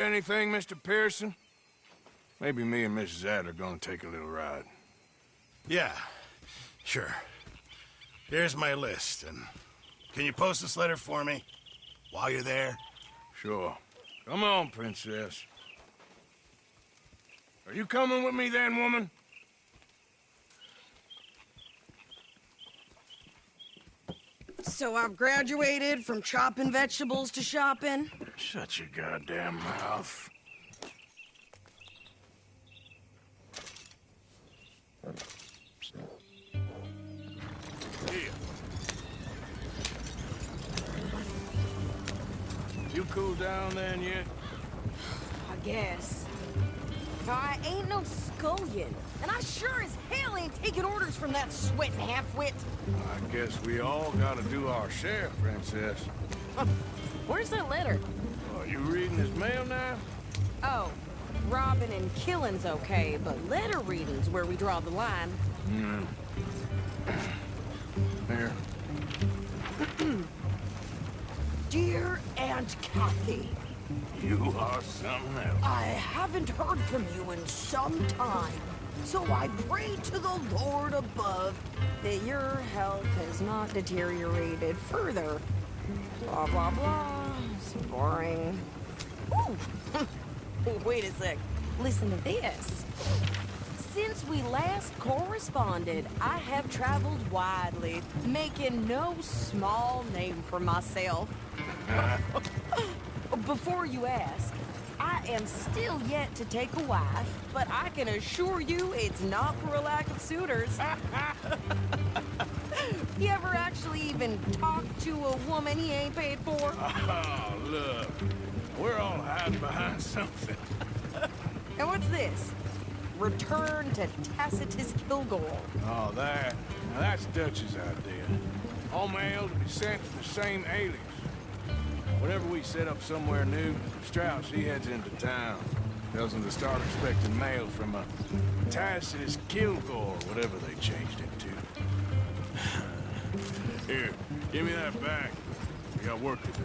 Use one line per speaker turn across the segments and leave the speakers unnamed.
Anything, Mr. Pearson? Maybe me and Mrs. Adler gonna take a little ride.
Yeah, sure. Here's my list, and can you post this letter for me while you're there?
Sure. Come on, Princess. Are you coming with me then, woman?
So I've graduated from chopping vegetables to shopping?
Shut your goddamn mouth. Here. You cool down then yet?
I guess. I ain't no scullion, and I sure as hell ain't taking orders from that sweating half-wit.
I guess we all gotta do our share, Princess.
Where's that letter?
Are you reading his mail now?
Oh, robbing and killing's okay, but letter reading's where we draw the line.
Here.
Dear Aunt Kathy,
You are something else.
I haven't heard from you in some time, so I pray to the Lord above that your health has not deteriorated further. Blah, blah, blah. It's boring. Ooh. Wait a sec. Listen to this. Since we last corresponded, I have traveled widely, making no small name for myself. Before you ask, I am still yet to take a wife, but I can assure you it's not for a lack of suitors. You ever actually even talked to a woman he ain't paid for?
Oh, look. We're all hiding behind something.
And what's this? Return to Tacitus Kilgore.
Oh, that. Now that's Dutch's idea. All mail to be sent to the same alias. Whenever we set up somewhere new, Strauss, he heads into town. Tells them to start expecting mail from a Tacitus Kilgore, whatever they changed it to. Here, give me that back. We got work to do.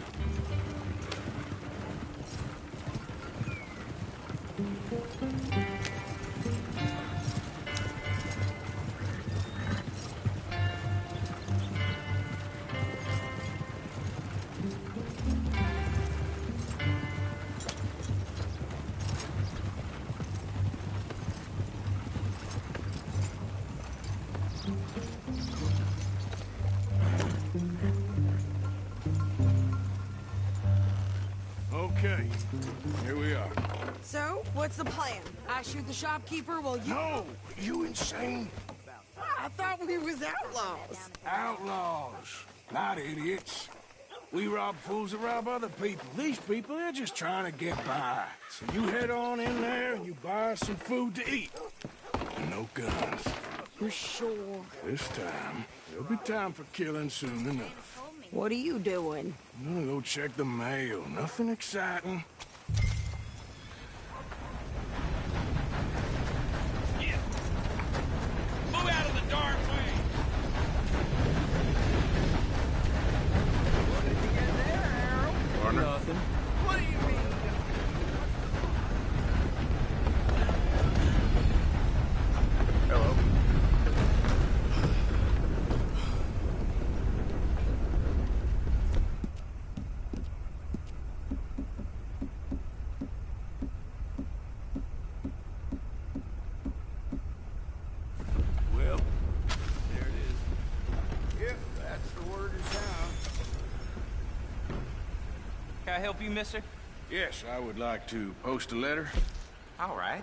Okay, here we are.
So, what's the plan? I shoot the shopkeeper while you...
No! You insane?
I thought we was outlaws.
Outlaws, not idiots. We rob fools that rob other people. These people, they're just trying to get by. So you head on in there and you buy us some food to eat. No guns.
You're sure?
This time, there'll be time for killing soon enough.
What are you doing?
I'm gonna go check the mail. Nothing exciting.
Yeah. Move out of the dark way.
What did you get there, Harold?
Partner.
Nothing.
What do you mean?
Hello. Well, there it is. Yep, that's the word in town.
Can I help you, mister?
Yes, I would like to post a letter.
All right.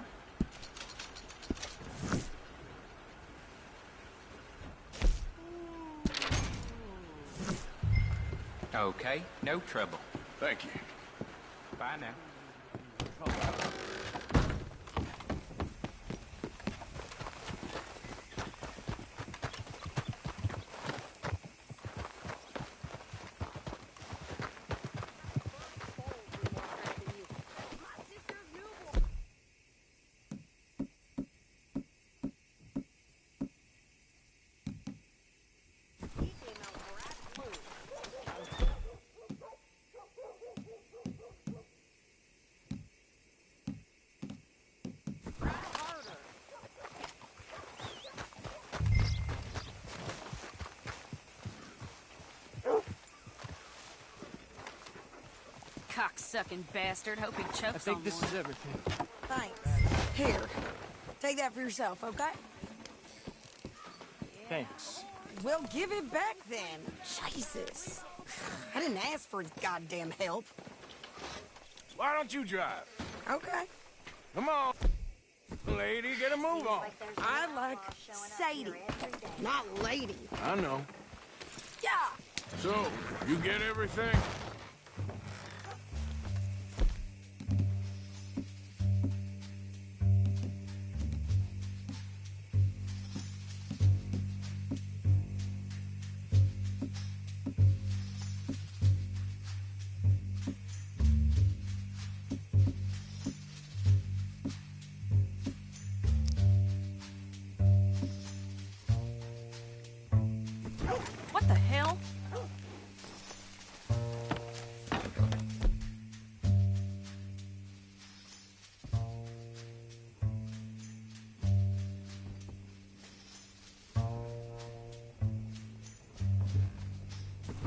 Okay, no trouble.
Thank you.
Bye now.
Cocksucking bastard. Hope he chokes
I think
on
this
one.
is everything.
Thanks. Here, take that for yourself, okay?
Thanks.
Well, give it back then. Jesus. I didn't ask for his goddamn help.
Why don't you drive?
Okay.
Come on. Lady, get a move on.
I like Sadie, not lady.
I know.
Yeah.
So, you get everything?
What the hell?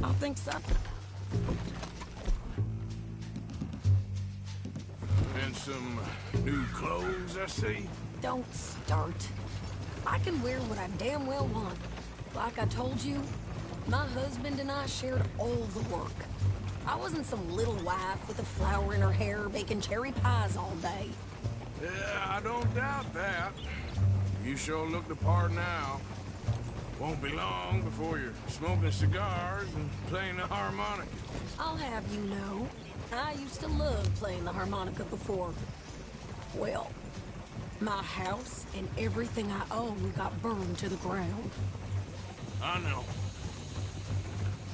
I think so.
And some new clothes, I see.
Don't start. I can wear what I damn well want. Like I told you, my husband and I shared all the work. I wasn't some little wife with a flower in her hair baking cherry pies all day.
Yeah, I don't doubt that. You sure look the part now. Won't be long before you're smoking cigars and playing the harmonica.
I'll have you know, I used to love playing the harmonica before. Well, my house and everything I own got burned to the ground.
I know.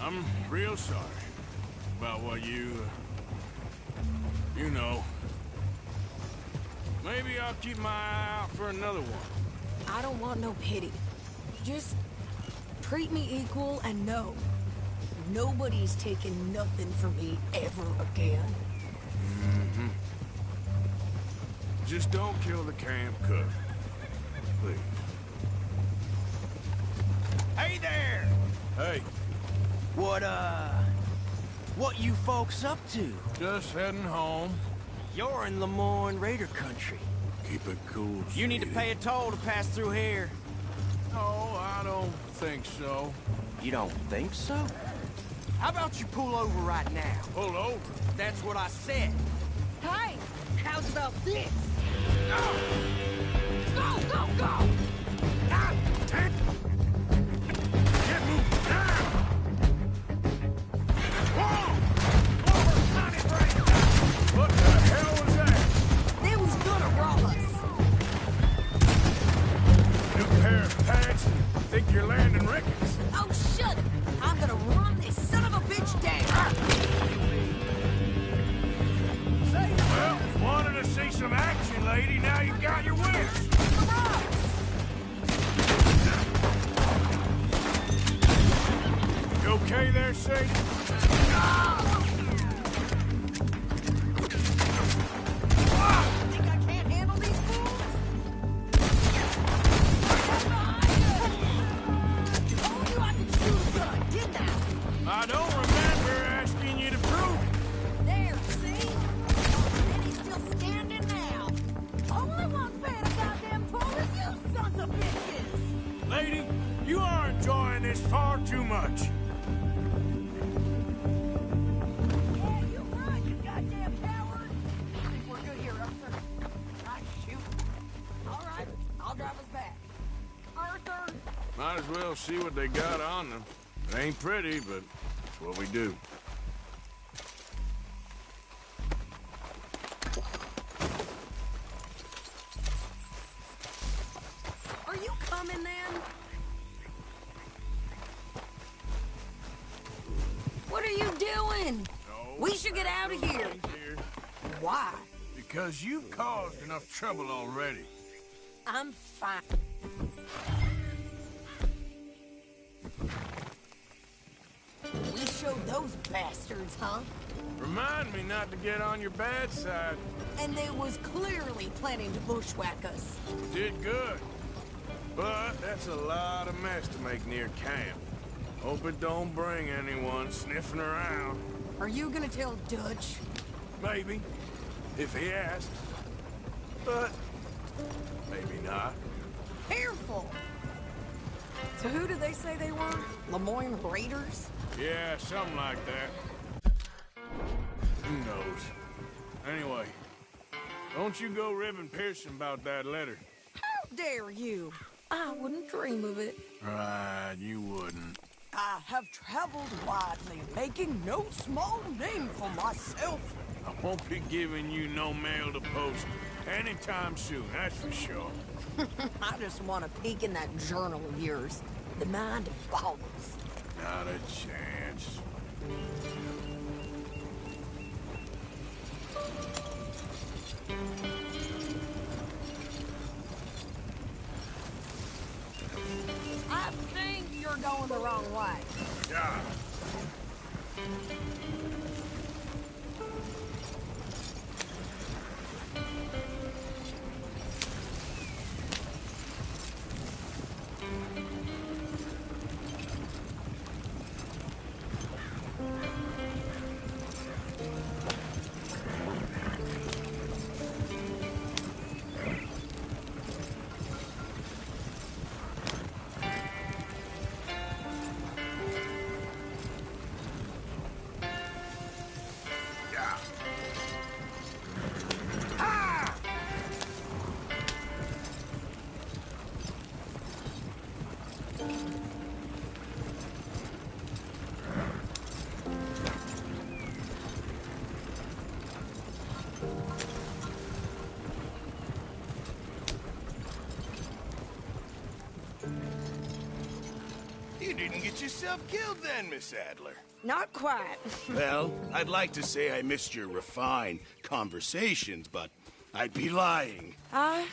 I'm real sorry about what you know. Maybe I'll keep my eye out for another one.
I don't want no pity. Just treat me equal and know nobody's taking nothing from me ever again.
Mm-hmm. Just don't kill the camp cook. Please.
Hey there!
Hey,
What you folks up to?
just heading home.
You're in Lemoyne Raider country.
Keep it cool,
You need to
Sadie.
pay a toll to pass through here.
No, I don't think so.
You don't think so? How about you pull over right now?
Pull over.
That's what I said.
Hey, how's about this?
No!
Go, go, go!
God damn! Get moving now! Whoa! What the hell was that?
They was gonna rob us.
New pair of pants and think you're landing Ricketts.
Oh, shut it! I'm gonna run this son of a bitch down.
Well, wanted to see some action, lady. Now you've got your wish. You okay there, Sadie?
Think I can't handle these fools? Told you I could shoot a gun, didn't I?
I don't remember asking you to prove it.
There, see? And he's still standing now. Only one's paying a goddamn toll is you sons of bitches!
Lady, you are enjoying this far too much.
Yeah, you're right, you goddamn coward! I think we're good here, Arthur. Right, shoot. All right, I'll drive us back. Arthur!
Might as well see what they got on them. It ain't pretty, but it's what we do.
Are you coming then? What are you doing?
No,
We should get out of here. Why?
Because you've caused enough trouble already.
I'm fine. We showed those bastards, huh?
Remind me not to get on your bad side.
And they was clearly planning to bushwhack us.
Did good. But that's a lot of mess to make near camp. Hope it don't bring anyone sniffing around.
Are you gonna tell Dutch?
Maybe, if he asks. But maybe not.
Careful! So who did they say they were? Lemoyne Raiders?
Yeah, something like that. Who knows? Anyway, don't you go ribbing Pearson about that letter.
How dare you? I wouldn't dream of it.
Right, you wouldn't.
I have traveled widely, making no small name for myself.
I won't be giving you no mail to post anytime soon, that's for sure.
I just want to peek in that journal of yours. The mind boggles.
Not a chance.
I think you're going the wrong way.
Yeah.
You didn't get yourself killed then, Miss Adler.
Not quite.
Well, I'd like to say I missed your refined conversations, but I'd be lying.
I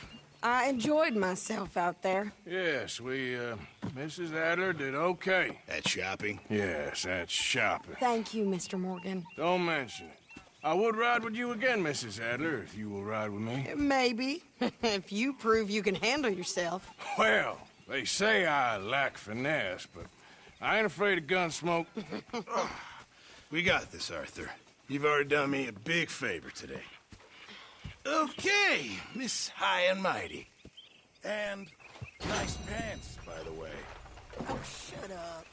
enjoyed myself out there.
Yes, Mrs. Adler did okay.
At shopping?
Yes, that's shopping.
Thank you, Mr. Morgan.
Don't mention it. I would ride with you again, Mrs. Adler, if you will ride with me.
Maybe. If you prove you can handle yourself.
Well, they say I lack finesse, but I ain't afraid of gun smoke.
We got this, Arthur. You've already done me a big favor today. Okay, Miss High and Mighty. And nice pants, by the way.
Oh, shut up.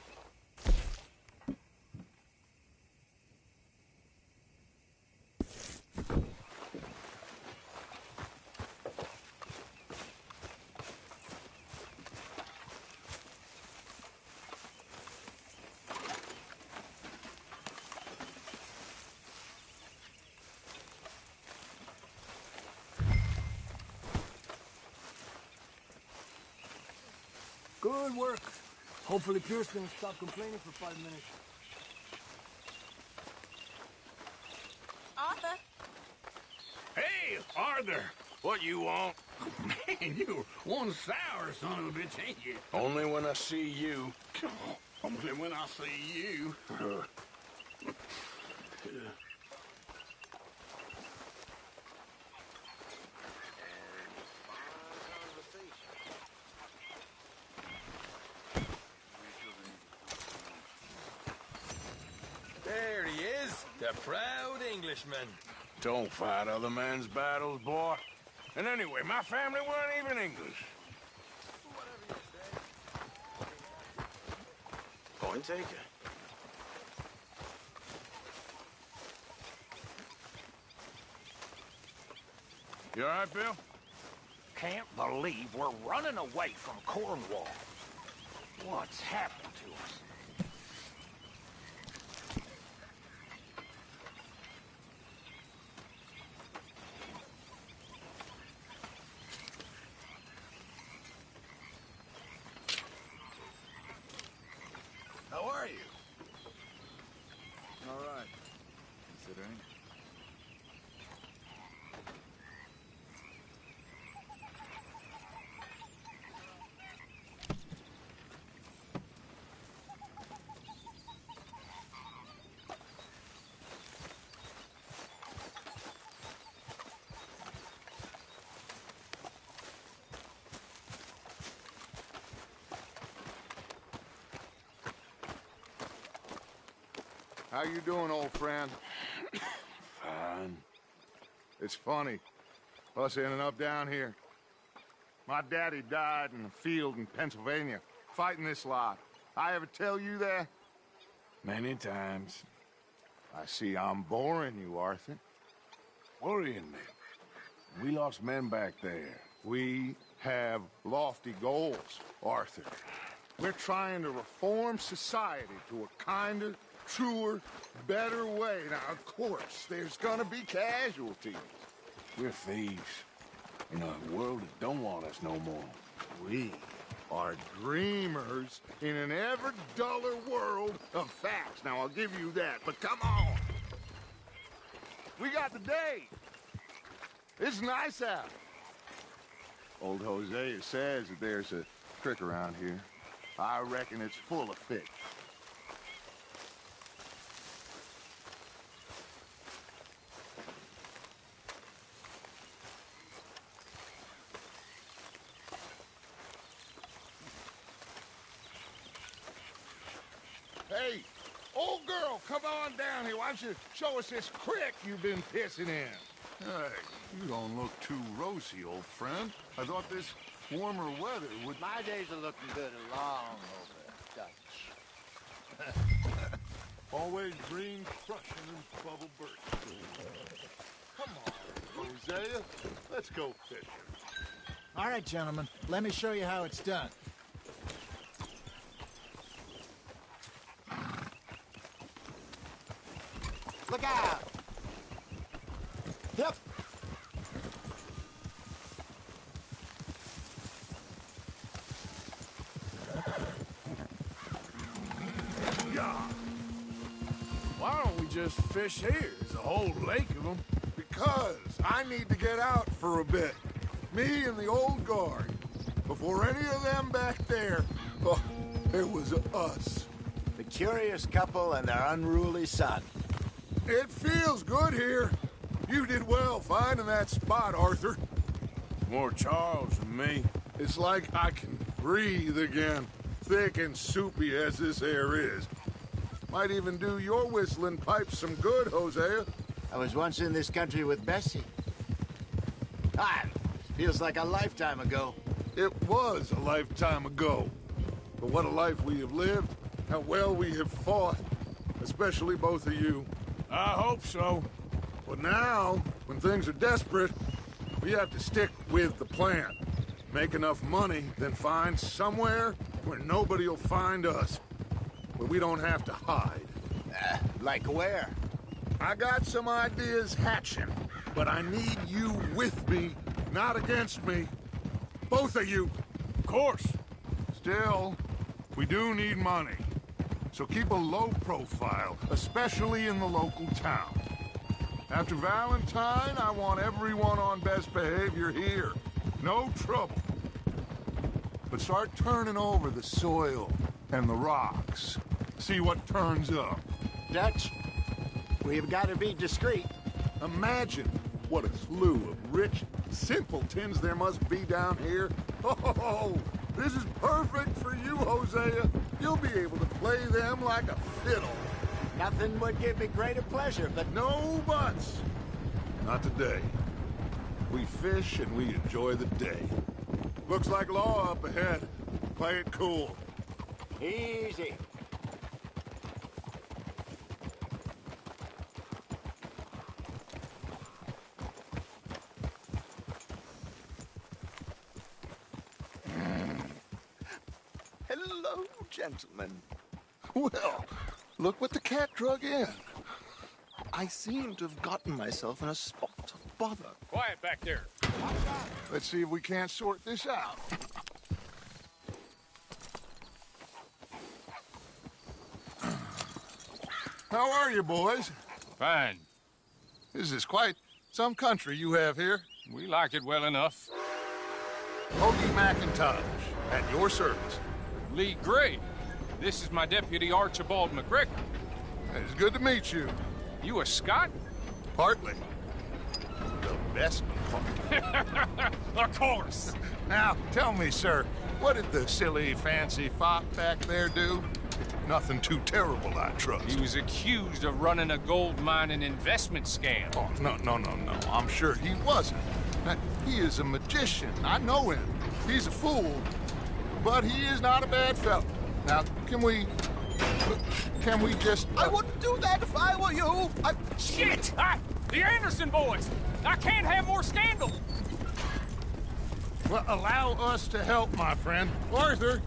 Good work. Hopefully Pearson will stop complaining for 5 minutes.
Arthur?
Hey, Arthur, what you want?
Man, you're one sour son of a bitch, ain't you?
Only when I see you.
Only when I see you.
There he is, the proud Englishman.
Don't fight other men's battles, boy. And anyway, my family weren't even English.
Point taker.
You all right, Bill?
Can't believe we're running away from Cornwall. What's happened to us?
How are you?
All right. Considering.
How you doing, old friend?
Fine. It's funny, us ending up down here. My daddy died in a field in Pennsylvania, fighting this lot. I ever tell you that? Many times. I see I'm boring you, Arthur. Worrying me. We lost men back there. We have lofty goals, Arthur. We're trying to reform society to a kinder, truer, better way. Now, of course, there's gonna be casualties. We're thieves in a world that don't want us no more. We are dreamers in an ever duller world of facts. Now, I'll give you that, but come on. We got the day. It's nice out. Old Hosea says that there's a trick around here. I reckon it's full of fish. Hey, old girl, come on down here. Why don't you show us this creek you've been pissing in?
Hey, you don't look too rosy, old friend. I thought this warmer weather would...
My days are looking good and long over, Dutch.
Always green crushing and bubble bursting. Come on, Hosea. Let's go fishing.
All right, gentlemen. Let me show you how it's done. Look out! Yep.
Why don't we just fish here? There's a whole lake of them.
Because I need to get out for a bit. Me and the old guard. Before any of them back there, oh, it was us.
The curious couple and their unruly son.
It feels good here. You did well finding that spot, Arthur.
More Charles than me.
It's like I can breathe again, thick and soupy as this air is. Might even do your whistling pipes some good, Hosea.
I was once in this country with Bessie. Feels like a lifetime ago.
It was a lifetime ago. But what a life we have lived. How well we have fought. Especially both of you.
I hope so.
But now, when things are desperate, we have to stick with the plan. Make enough money, then find somewhere where nobody will find us. Where we don't have to hide.
Like where?
I got some ideas hatching, but I need you with me, not against me. Both of you.
Of course.
Still, we do need money. So keep a low profile, especially in the local town. After Valentine, I want everyone on best behavior here. No trouble. But start turning over the soil and the rocks. See what turns up.
Dutch, we've got to be discreet.
Imagine what a slew of rich simpletons there must be down here. Oh, this is perfect for you, Hosea. You'll be able to play them like a fiddle.
Nothing would give me greater pleasure, but
no buts. Not today. We fish and we enjoy the day. Looks like law up ahead. Play it cool.
Easy.
Hello, gentlemen. Well, look what the cat drug in. I seem to have gotten myself in a spot of bother.
Quiet back there.
Let's see if we can't sort this out. How are you, boys?
Fine.
This is quite some country you have here.
We like it well enough.
Hoagie McIntosh, at your service.
Lee Gray. This is my deputy Archibald McGregor.
It's good to meet you.
You a Scot?
Partly. The best part.
Of course.
Now, tell me, sir, what did the silly, fancy fop back there do? Nothing too terrible, I trust.
He was accused of running a gold mining investment scam.
Oh, no. I'm sure he wasn't. He is a magician. I know him. He's a fool, but he is not a bad fellow. Now, can we just...
I wouldn't do that if I were you.
Shit! The Anderson boys! I can't have more scandal!
Well, allow us to help, my friend. Arthur!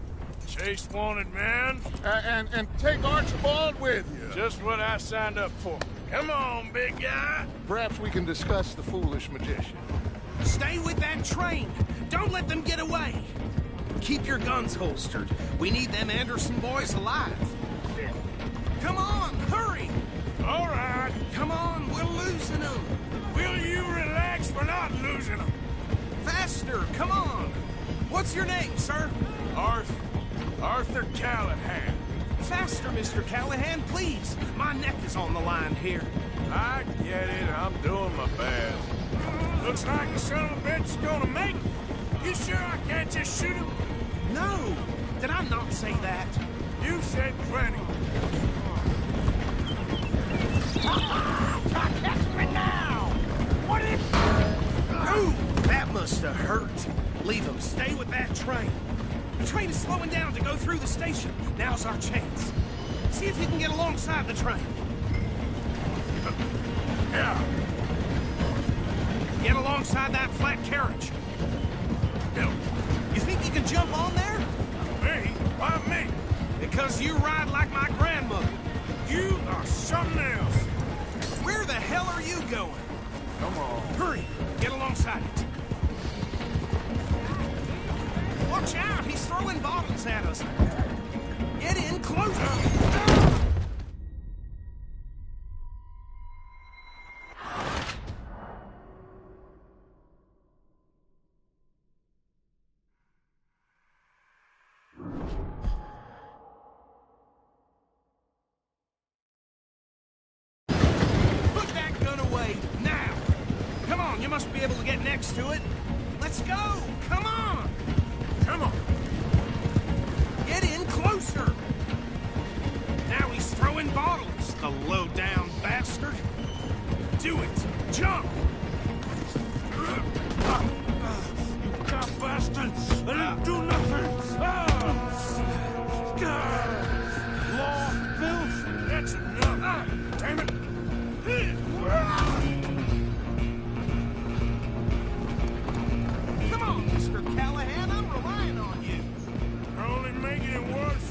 Chase wanted man.
And take Archibald with you.
Just what I signed up for. Come on, big guy.
Perhaps we can discuss the foolish magician.
Stay with that train. Don't let them get away. Keep your guns holstered. We need them Anderson boys alive. Come on, hurry!
All right.
Come on, we're losing them.
Will you relax? We're not losing them.
Faster, come on. What's your name, sir?
Arthur Callahan.
Faster, Mr. Callahan, please. My neck is on the line here.
I get it. I'm doing my best. Looks like the son of a bitch is gonna make it. You sure I can't just shoot him?
No. Did I not say that?
You said plenty.
Catch me now! What is... Ooh, that must have hurt. Leave him. Stay with that train. The train is slowing down to go through the station. Now's our chance. See if you can get alongside the train.
Yeah.
Get alongside that flat carriage. You think you can jump on there?
Me? Why me?
Because you ride like my grandmother.
You are something else.
Where the hell are you going?
Come on.
Hurry. Get alongside it. Watch out! He's throwing bottles at us. Get in closer. Put that gun away now. Come on, you must be able to get next to it. Let's go. Come on. Come on. Get in closer. Now he's throwing bottles, the low-down bastard. Do it. Jump.
You cop bastard. I didn't do nothing. Law, filth. That's enough. Damn it.
Come on, Mr. Callahan. I'm relying on you.
You're only making it worse.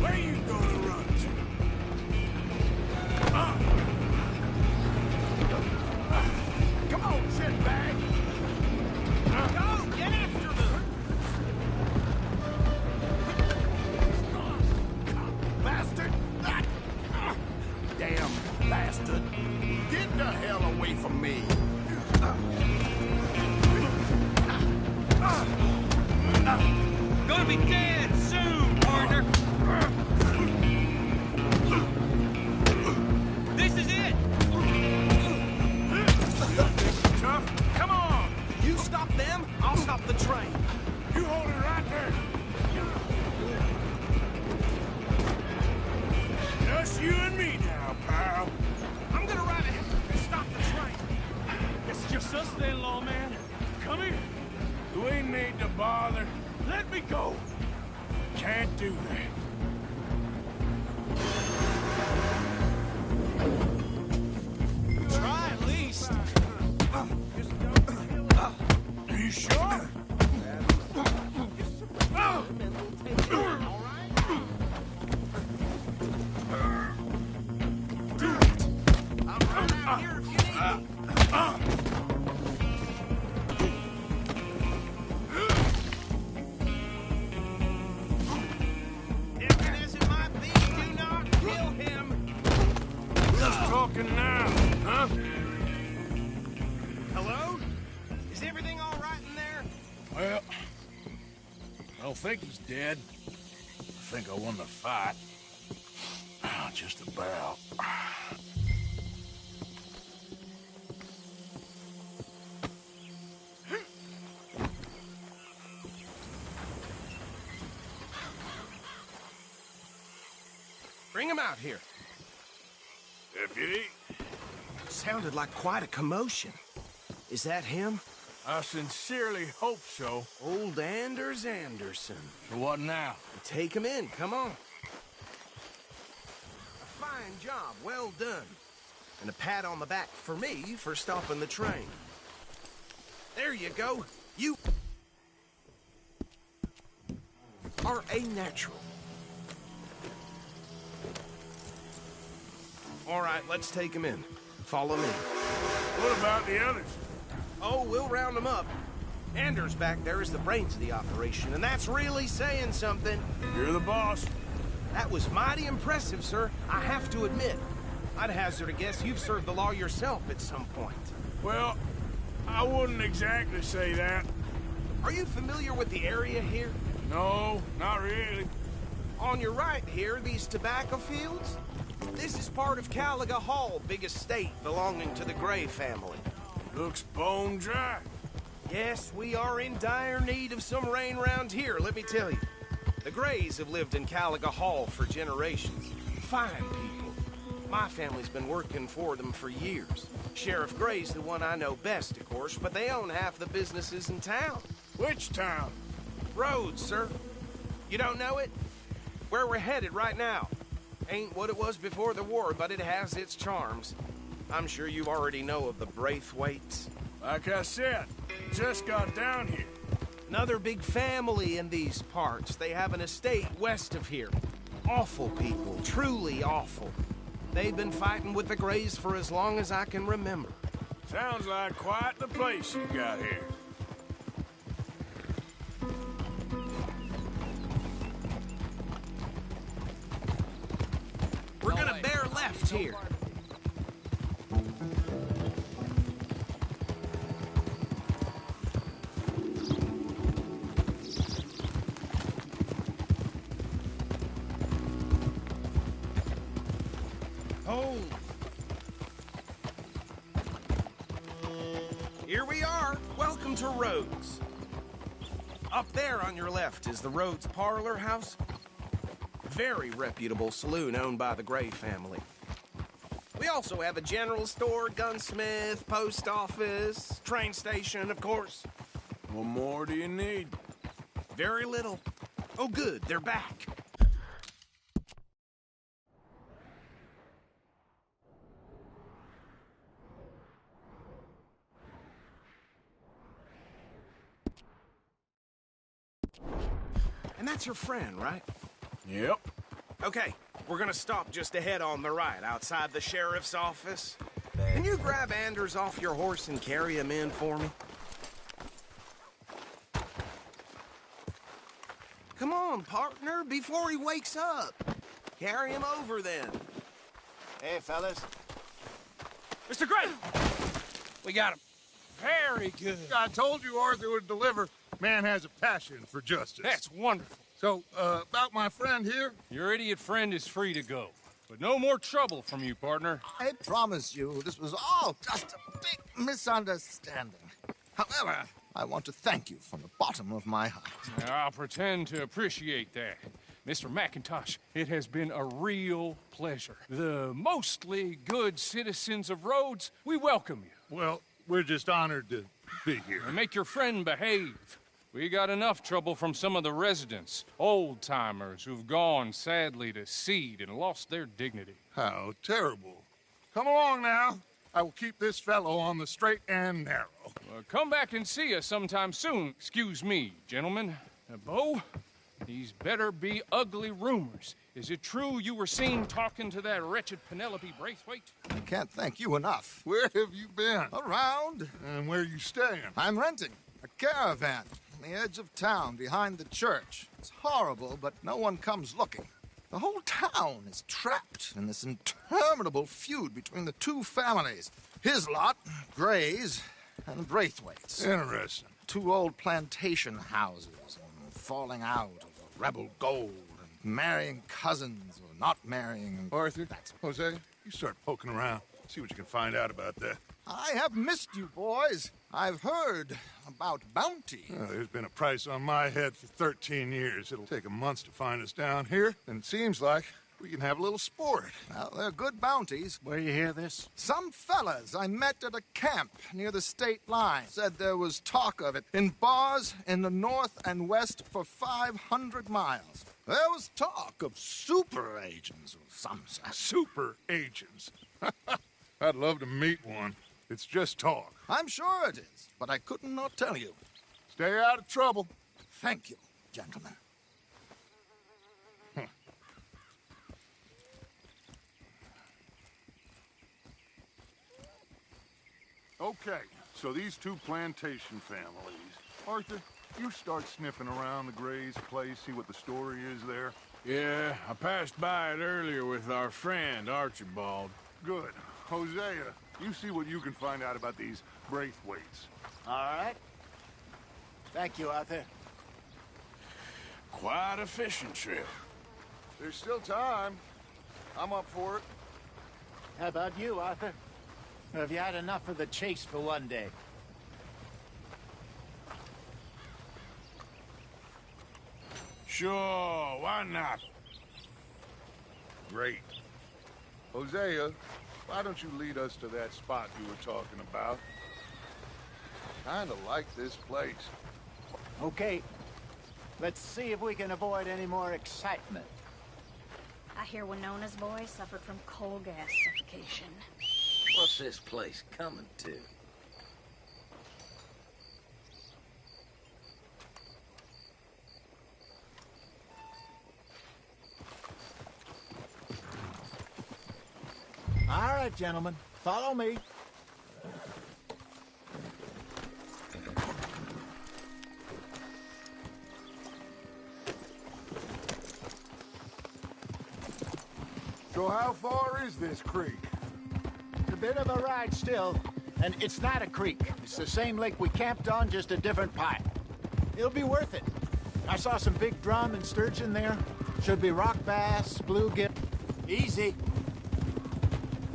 Where you gonna run to? Come on, shitbag.
Go, get after them.
Bastard!
Damn bastard.
Get the hell away from me!
Gonna be dead soon, partner! This is it!
Tough? Come on!
You stop them, I'll stop the train.
You hold it right there! Just you and me now, pal.
I'm gonna ride ahead and stop the train.
It's just us then, lawman. Come here.
You ain't need to bother.
Let me go.
Can't do that.
Try at least.
Are you sure?
Out here if you need me. Different as it might be, do not kill him.
Just talking now, huh?
Hello? Is everything all right in there?
Well, I don't think he's dead. I think I won the fight. Just about.
him out here.
Deputy?
Sounded like quite a commotion. Is that him?
I sincerely hope so.
Old Anders Anderson.
So what now?
Take him in, come on. A fine job, well done. And a pat on the back for me for stopping the train. There you go. You are a natural. All right, let's take him in. Follow me.
What about the others?
Oh, we'll round them up. Anders back there is the brains of the operation, and that's really saying something.
You're the boss.
That was mighty impressive, sir. I have to admit. I'd hazard a guess you've served the law yourself at some point.
Well, I wouldn't exactly say that.
Are you familiar with the area here?
No, not really.
On your right here, these tobacco fields? This is part of Caliga Hall, big estate belonging to the Gray family.
Looks bone dry.
Yes, we are in dire need of some rain round here, let me tell you. The Grays have lived in Caliga Hall for generations. Fine people. My family's been working for them for years. Sheriff Gray's the one I know best, of course, but they own half the businesses in town.
Which town?
Rhodes, sir. You don't know it? Where we're headed right now. Ain't what it was before the war, but it has its charms. I'm sure you already know of the Braithwaites.
Like I said, just got down here.
Another big family in these parts. They have an estate west of here. Awful people, truly awful. They've been fighting with the Grays for as long as I can remember.
Sounds like quite the place you got here.
We're gonna bear left here. Oh. Here we are. Welcome to Rhodes. Up there on your left is the Rhodes Parlor House. Very reputable saloon owned by the Gray family. We also have a general store, gunsmith, post office, train station, of course.
What more do you need?
Very little. Oh, good, they're back. And that's your friend, right?
Yep.
Okay, we're gonna stop just ahead on the right, outside the sheriff's office. Can you grab Anders off your horse and carry him in for me? Come on, partner, before he wakes up. Carry him over, then.
Hey, fellas.
Mr. Gray! We got him. Very good.
I told you Arthur would deliver. Man has a passion for justice.
That's wonderful.
So, about my friend here?
Your idiot friend is free to go. But no more trouble from you, partner.
I promise you, this was all just a big misunderstanding. However, I want to thank you from the bottom of my heart.
I'll pretend to appreciate that. Mr. McIntosh, it has been a real pleasure. The mostly good citizens of Rhodes, we welcome you.
Well, we're just honored to be here.
And make your friend behave. We got enough trouble from some of the residents, old-timers who've gone, sadly, to seed and lost their dignity.
How terrible. Come along now. I will keep this fellow on the straight and narrow.
Come back and see us sometime soon. Excuse me, gentlemen. Bo, these better be ugly rumors. Is it true you were seen talking to that wretched Penelope Braithwaite?
I can't thank you enough.
Where have you been?
Around.
And where are you staying?
I'm renting a caravan on the edge of town behind the church. It's horrible, but no one comes looking. The whole town is trapped in this interminable feud between the two families. His lot, Gray's, and the Braithwaites.
Interesting.
Two old plantation houses, and falling out over rebel gold, and marrying cousins or not marrying. And
Arthur, Jose, you start poking around. See what you can find out about that.
I have missed you, boys. I've heard about bounty.
There's been a price on my head for 13 years. It'll take a month to find us down here, and it seems like We can have a little sport.
Well, they're good bounties.
Where you hear this?
Some fellas I met at a camp near the state line said there was talk of it in bars in the north and west for 500 miles. There was talk of super agents of some sort.
Super agents. I'd love to meet one. It's just talk.
I'm sure it is, but I couldn't not tell you.
Stay out of trouble.
Thank you, gentlemen.
Okay, so these two plantation families. Arthur, you start sniffing around the Gray's place, see what the story is there.
Yeah, I passed by it earlier with our friend, Archibald.
Good. Hosea, you see what you can find out about these Braithwaites.
All right. Thank you, Arthur.
Quite a fishing trip.
There's still time. I'm up for it.
How about you, Arthur? Or have you had enough of the chase for one day?
Sure, why not?
Great. Hosea, why don't you lead us to that spot you were talking about? Kinda like this place.
Okay. Let's see if we can avoid any more excitement.
I hear Winona's boy suffered from coal gas suffocation.
What's this place coming to?
All right, gentlemen. Follow me.
So how far is this creek?
It's a bit of a ride still, and it's not a creek. It's the same lake we camped on, just a different pipe. It'll be worth it. I saw some big drum and sturgeon there. Should be rock bass, bluegill. Easy.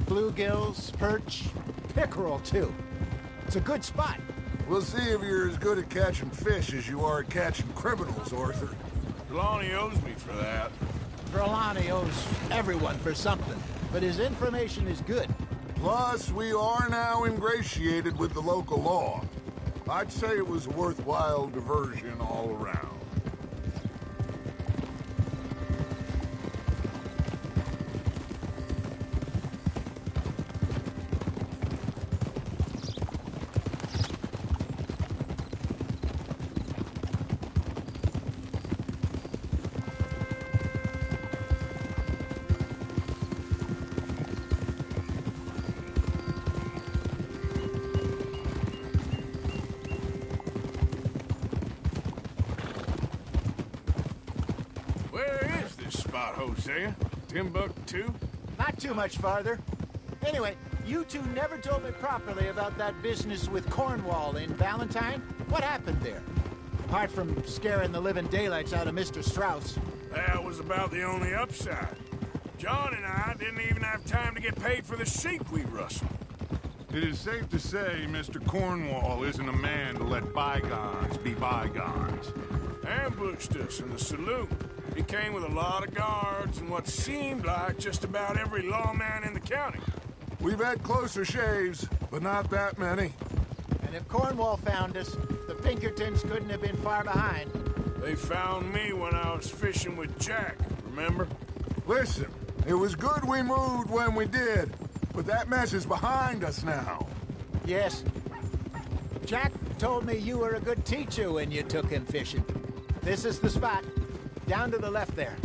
Bluegills, perch, pickerel, too. It's a good spot.
We'll see if you're as good at catching fish as you are at catching criminals, Arthur.
Trelawney owes me for that.
Trelawney owes everyone for something, but his information is good.
Plus, we are now ingratiated with the local law. I'd say it was a worthwhile diversion all around.
Hosea? Timbuktu?
Not too much farther. Anyway, you two never told me properly about that business with Cornwall in Valentine. What happened there? Apart from scaring the living daylights out of Mr. Strauss.
That was about the only upside. John and I didn't even have time to get paid for the sheep we rustled.
It is safe to say Mr. Cornwall isn't a man to let bygones be bygones.
Ambushed us in the saloon. He came with a lot of guards and what seemed like just about every lawman in the county.
We've had closer shaves, but not that many.
And if Cornwall found us, the Pinkertons couldn't have been far behind.
They found me when I was fishing with Jack, remember?
Listen, it was good we moved when we did, but that mess is behind us now.
Yes. Jack told me you were a good teacher when you took him fishing. This is the spot. Down to the left there.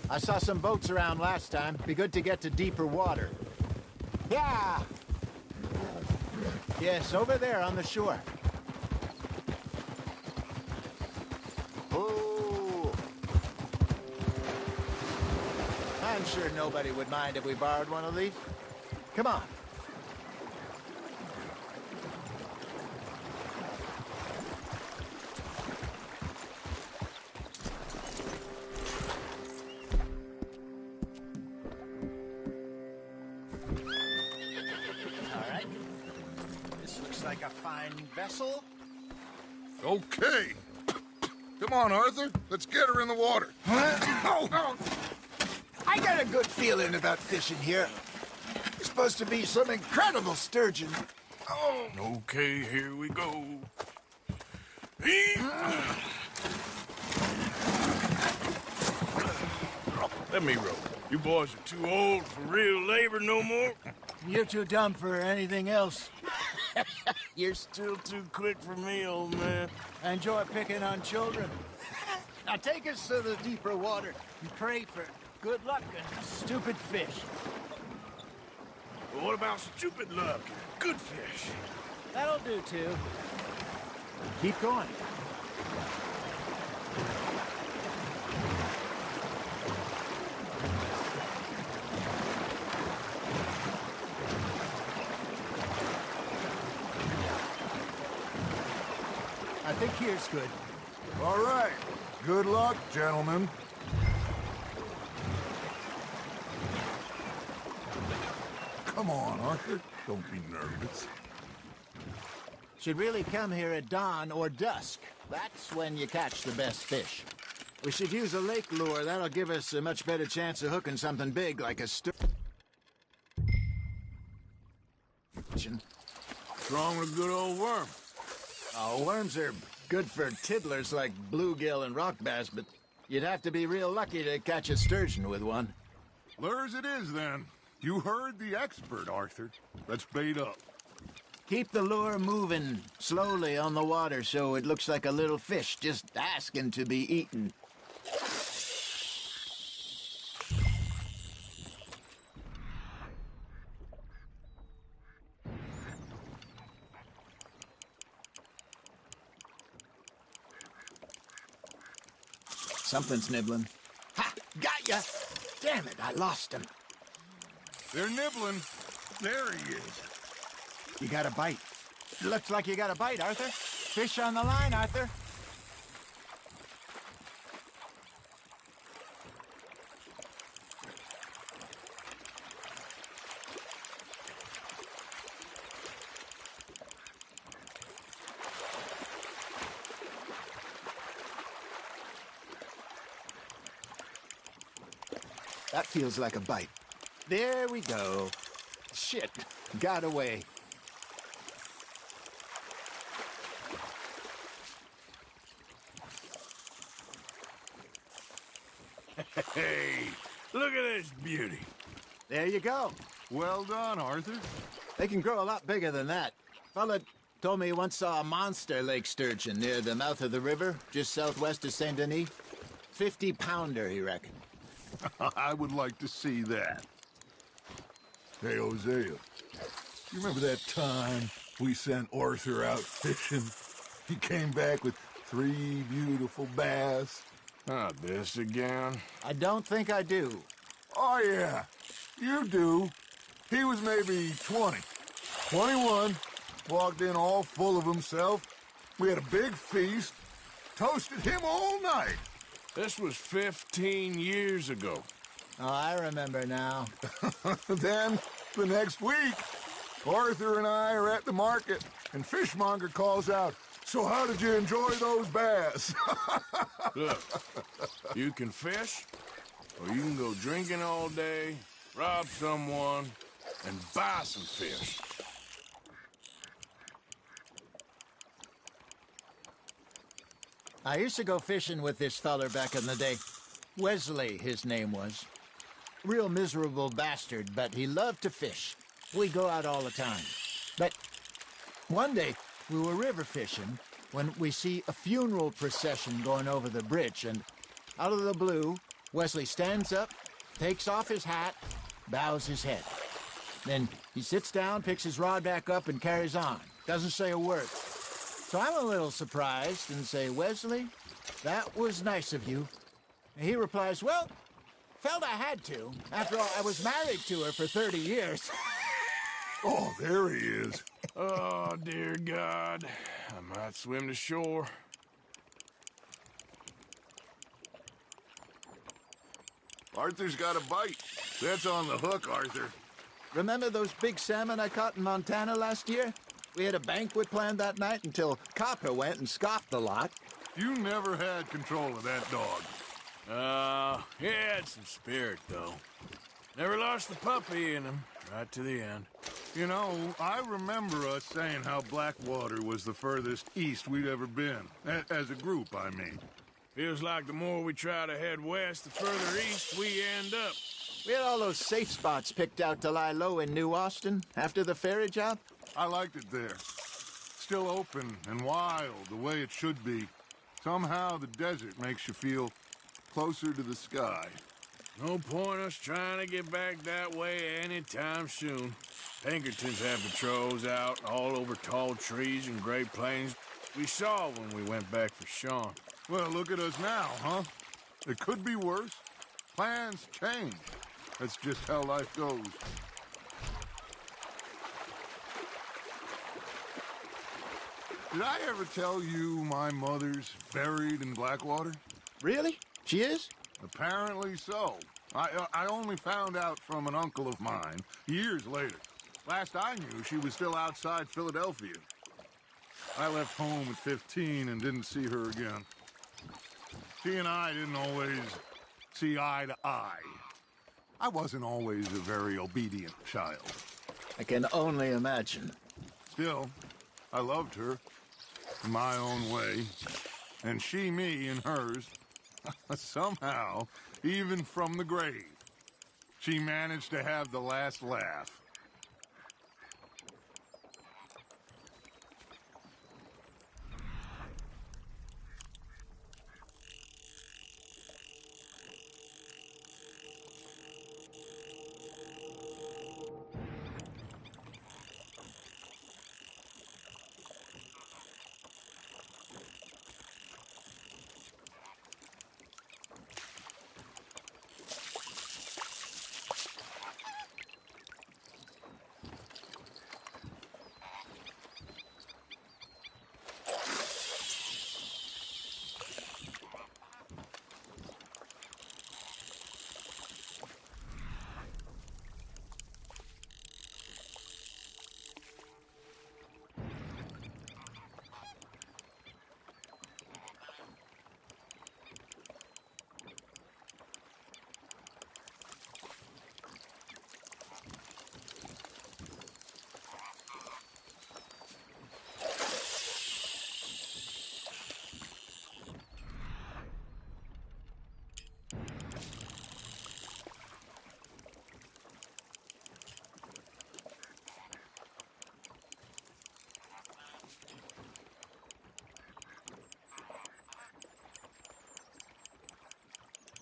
I saw some boats around last time. Be good to get to deeper water. Yeah! Yes, over there on the shore. I'm sure nobody would mind if we borrowed one of these. Come on. Looks like a fine vessel.
Okay. Come on, Arthur. Let's get her in the water.
Oh. I got a good feeling about fishing here. It's supposed to be some incredible sturgeon.
Oh. Okay, here we go. Let me row. You boys are too old for real labor no more.
You're too dumb for anything else.
You're still too quick for me, old man.
I enjoy picking on children. Now take us to the deeper water and pray for good luck and stupid fish.
Well, what about stupid luck and good fish?
That'll do, too. Keep going. I think here's good.
All right. Good luck, gentlemen. Come on, Arthur. Don't be nervous.
Should really come here at dawn or dusk. That's when you catch the best fish. We should use a lake lure. That'll give us a much better chance of hooking something big like a sturgeon.
What's wrong with a good old worm?
Oh, worms are good for tiddlers like bluegill and rock bass, but you'd have to be real lucky to catch a sturgeon with one.
Lures it is, then. You heard the expert, Arthur. Let's bait up.
Keep the lure moving slowly on the water so it looks like a little fish just asking to be eaten. Something's nibbling. Ha! Got ya! Damn it, I lost him.
They're nibbling. There he is.
You got a bite. Looks like you got a bite, Arthur. Fish on the line, Arthur. That feels like a bite. There we go. Shit, got away.
Hey, look at this beauty.
There you go.
Well done, Arthur.
They can grow a lot bigger than that. Fella told me he once saw a monster lake sturgeon near the mouth of the river, just southwest of Saint Denis. 50-pounder, he reckoned.
I would like to see that. Hey, Hosea, you remember that time we sent Arthur out fishing? He came back with 3 beautiful bass.
Not this again.
I don't think I do.
Oh, yeah, you do. He was maybe 20, 21, walked in all full of himself. We had a big feast, toasted him all night.
This was 15 years ago.
Oh, I remember now.
Then, the next week, Arthur and I are at the market, and Fishmonger calls out, "So how did you enjoy those bass?"
Look, you can fish, or you can go drinking all day, rob someone, and buy some fish.
I used to go fishing with this feller back in the day. Wesley, his name was. Real miserable bastard, but he loved to fish. We go out all the time. But one day, we were river fishing when we see a funeral procession going over the bridge, and out of the blue, Wesley stands up, takes off his hat, bows his head. Then he sits down, picks his rod back up, and carries on. Doesn't say a word. So I'm a little surprised and say, "Wesley, that was nice of you." And he replies, "Well, felt I had to. After all, I was married to her for 30 years.
Oh, there he is.
Oh, dear God. I might swim to shore.
Arthur's got a bite. That's on the hook, Arthur.
Remember those big salmon I caught in Montana last year? We had a banquet planned that night until Copper went and scoffed the lot.
You never had control of that dog.
He had some spirit, though. Never lost the puppy in him, right to the end.
You know, I remember us saying how Blackwater was the furthest east we'd ever been. As a group, I mean.
Feels like the more we try to head west, the further east we end up.
We had all those safe spots picked out to lie low in New Austin after the ferry job.
I liked it there. Still open and wild, the way it should be. Somehow the desert makes you feel closer to the sky.
No point us trying to get back that way anytime soon. Pinkertons have patrols out all over tall trees and Great Plains. We saw when we went back for Sean.
Well, look at us now, huh? It could be worse. Plans change. That's just how life goes. Did I ever tell you my mother's buried in Blackwater?
Really? She is?
Apparently so. I only found out from an uncle of mine years later. Last I knew, she was still outside Philadelphia. I left home at 15 and didn't see her again. She and I didn't always see eye to eye. I wasn't always a very obedient child.
I can only imagine.
Still, I loved her in my own way, and she me in hers. Somehow, even from the grave, she managed to have the last laugh.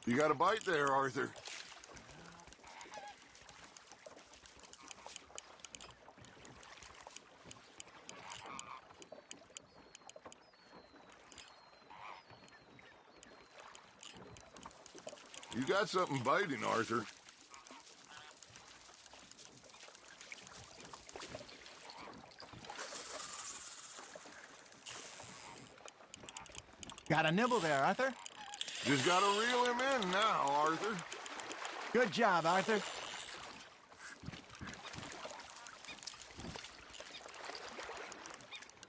You got a bite there, Arthur. You got something biting, Arthur.
Got a nibble there, Arthur?
Just gotta reel him in now, Arthur.
Good job, Arthur.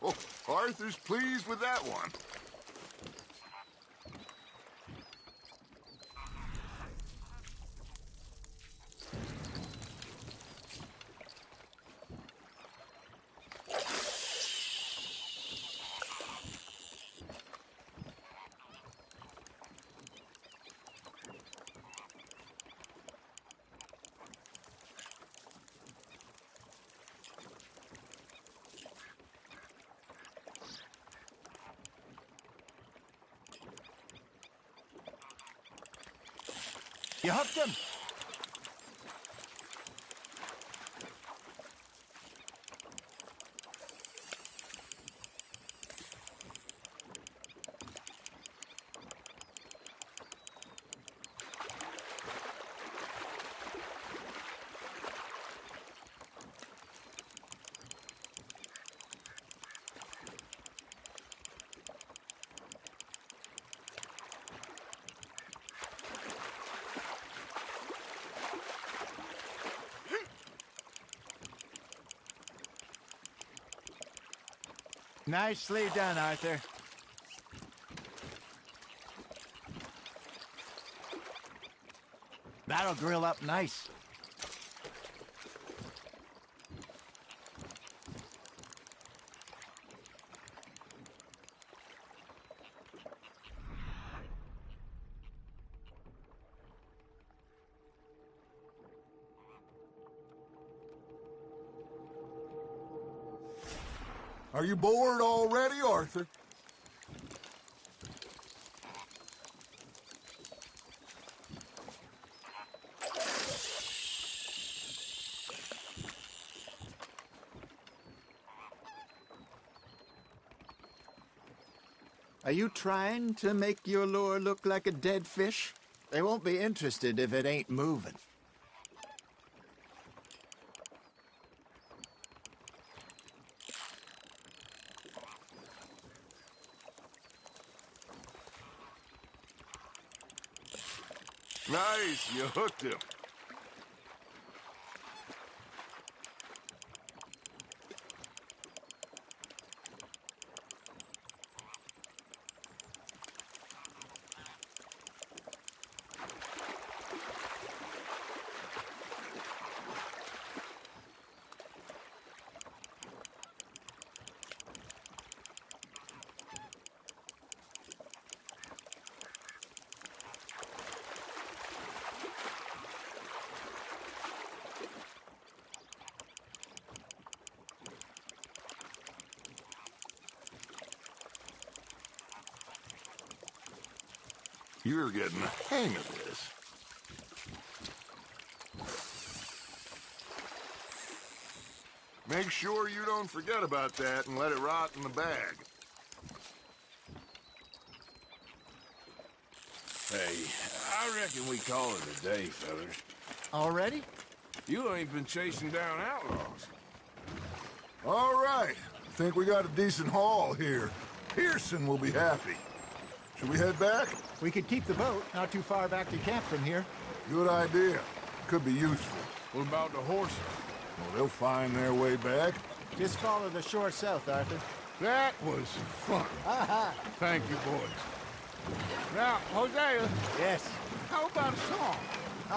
Oh, Arthur's pleased with that one.
You hooked him. Nicely done, Arthur. That'll grill up nice.
Are you bored already, Arthur?
Are you trying to make your lure look like a dead fish? They won't be interested if it ain't moving.
Nice, you hooked him. You're getting the hang of this. Make sure you don't forget about that and let it rot in the bag.
Hey, I reckon we call it a day, fellas.
Already?
You ain't been chasing down outlaws.
All right. I think we got a decent haul here. Pearson will be happy. Should we head back?
We could keep the boat not too far back to camp from here.
Good idea. Could be useful.
What about the horses?
Well, they'll find their way back.
Just follow the shore south, Arthur.
That was fun.
Aha!
Thank you, boys. Now, Hosea.
Yes.
How about a song?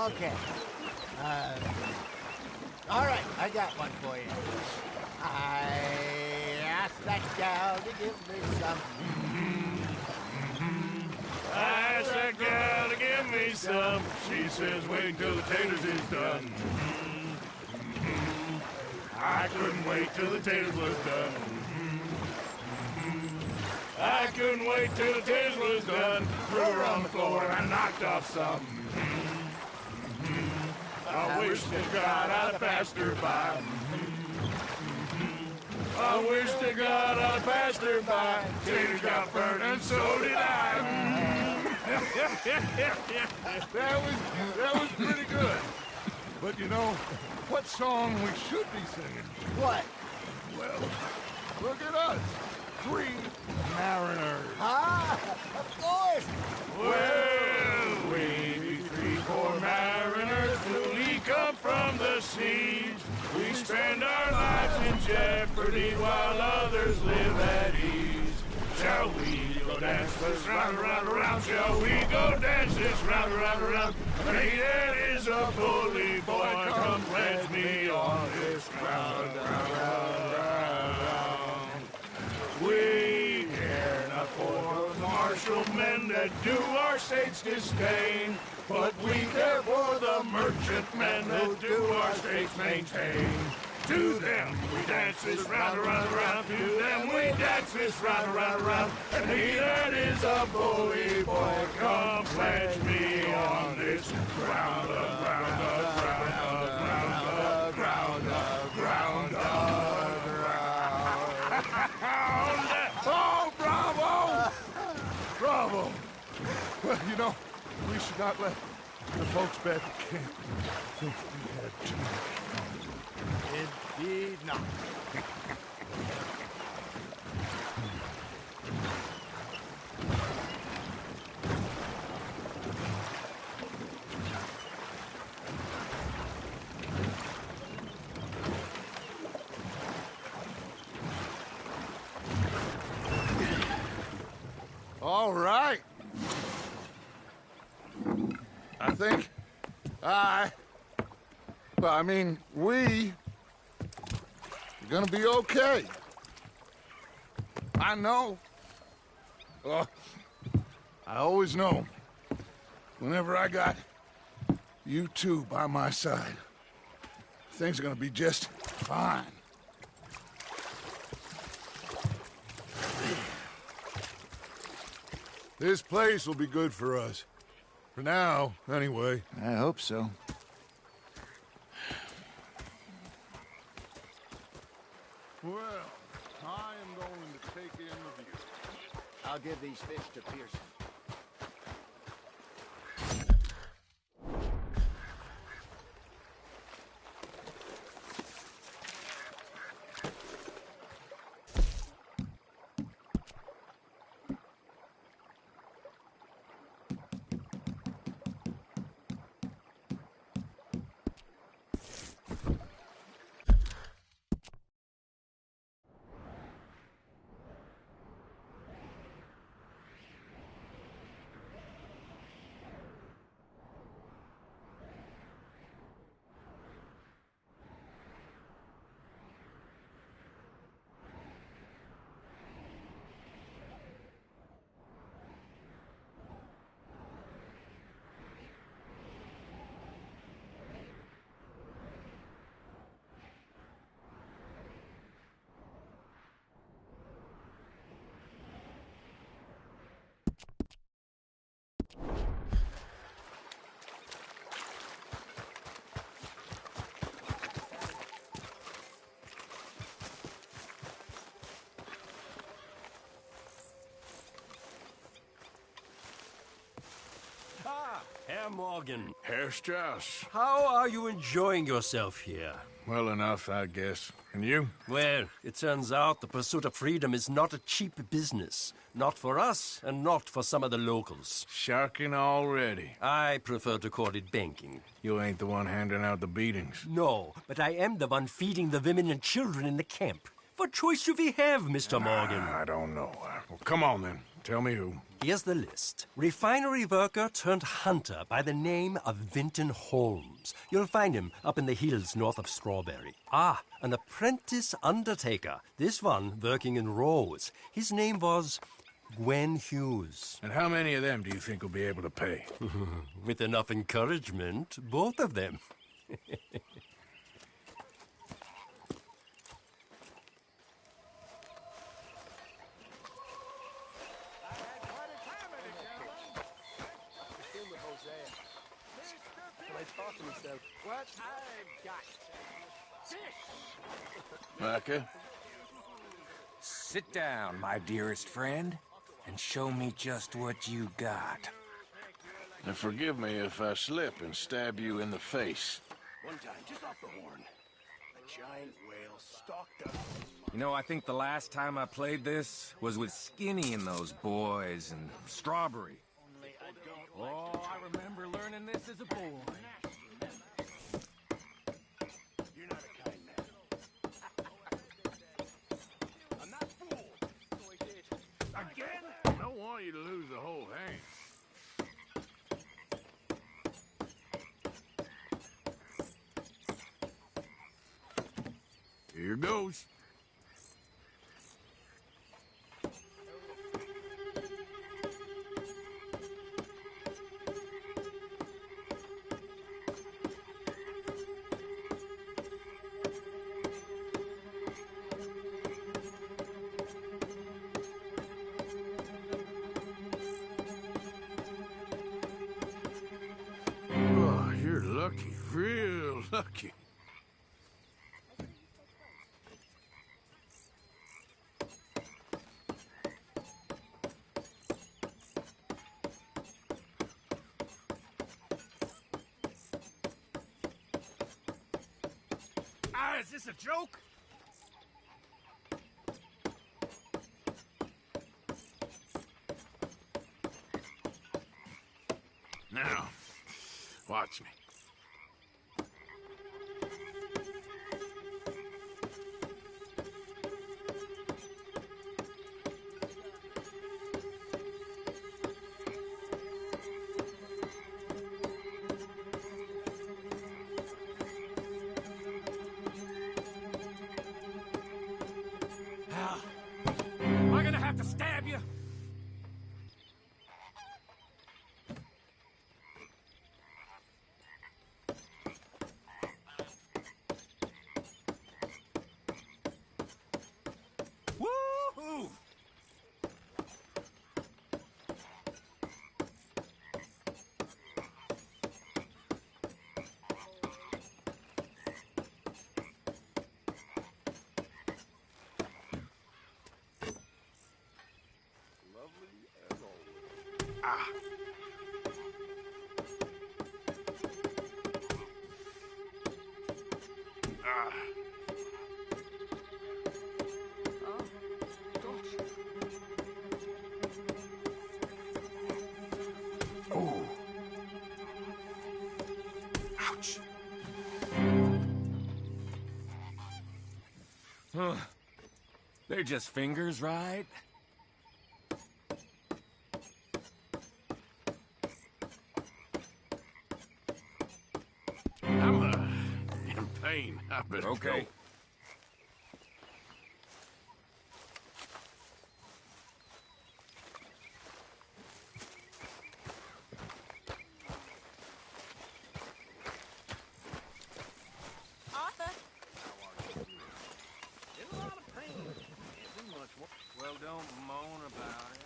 Okay. All right, I got one for you. I asked that gal to give me some.
I asked that gal to give me some. She says, wait till the taters is done. I couldn't wait till the taters was done. I couldn't wait till the taters was done. Threw her on the floor and I knocked off some. I wish to God I'd passed her by. I wish to God I'd passed her by. Taters got burnt and so did I.
That was pretty good. But you know, what song we should be singing?
What?
Well, look at us. 3 mariners.
Ah, of course.
Well, we be 3 poor mariners, newly come from the seas. We spend our lives in jeopardy while others live at ease. Shall we go dance this round, around, around? Shall we go dance this round, around, around? He that is a bully boy, come pledge me on this round, round, round, round. We care not for the martial men that do our state's disdain, but we care for the merchantmen that do our state's maintain. To them we dance this round, around, around. To them we dance this round, around, around. And he that is a bully boy, come pledge me on this ground, ground, ground, ground, ground, ground, ground.
Oh, bravo! Bravo! Well, you know, we should not let the folks back at camp think we had too much fun.
Indeed not.
All right. I think we are gonna be okay. I know. I always know. Whenever I got you two by my side, things are gonna be just fine. This place will be good for us. For now, anyway.
I hope so.
Well, I am going to take in the view.
I'll give these fish to Pearson.
Herr Morgan.
Herr Strauss.
How are you enjoying yourself here?
Well enough, I guess. And you?
Well, it turns out the pursuit of freedom is not a cheap business. Not for us, and not for some of the locals.
Sharking already.
I prefer to call it banking.
You ain't the one handing out the beatings.
No, but I am the one feeding the women and children in the camp. What choice do we have, Mr. Morgan?
I don't know. Well, come on, then. Tell me who.
Here's the list. Refinery worker turned hunter by the name of Vinton Holmes. You'll find him up in the hills north of Strawberry. Ah, an apprentice undertaker. This one working in Rose. His name was Gwen Hughes.
And how many of them do you think will be able to pay?
With enough encouragement, both of them.
What I've got.
Micah?
Sit down, my dearest friend, and show me just what you got.
And forgive me if I slip and stab you in the face.
One time, just off the horn, a giant whale stalked up.
You know, I think the last time I played this was with Skinny and those boys and Strawberry.
Oh, I remember learning this as a boy. You're not a kind man. I'm not fooled.
Again? I don't want you to lose the whole hand. Here goes. Lucky, real lucky.
Ah, is this a joke?
Now, watch me.
Ah. Ah. Oh. Ouch.
Huh. They're just fingers, right?
I'm in pain. I better
Okay.
go.
Arthur?
In a lot of pain. Can't do much more.
Well, don't moan about it.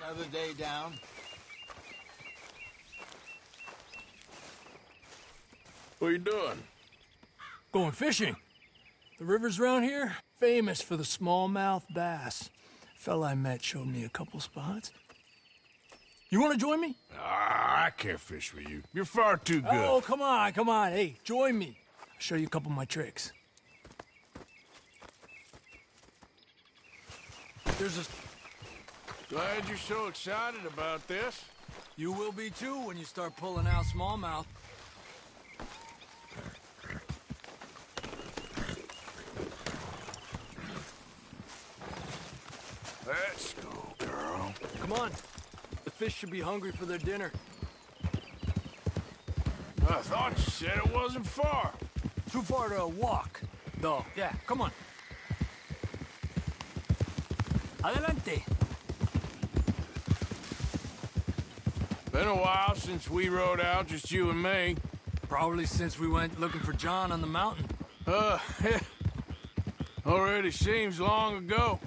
Another day down.
What are you doing?
Going fishing. The rivers around here, famous for the smallmouth bass. Fella I met showed me a couple spots. You want to join me?
Ah, I can't fish with you. You're far too good.
Oh, come on, come on. Hey, join me. I'll show you a couple of my tricks. There's a...
Glad you're so excited about this.
You will be too when you start pulling out smallmouth.
Let's go, girl.
Come on. The fish should be hungry for their dinner.
I thought you said it wasn't far.
Too far to walk, though. Yeah, come on. Adelante.
Been a while since we rode out, just you and me.
Probably since we went looking for John on the mountain.
Already seems long ago.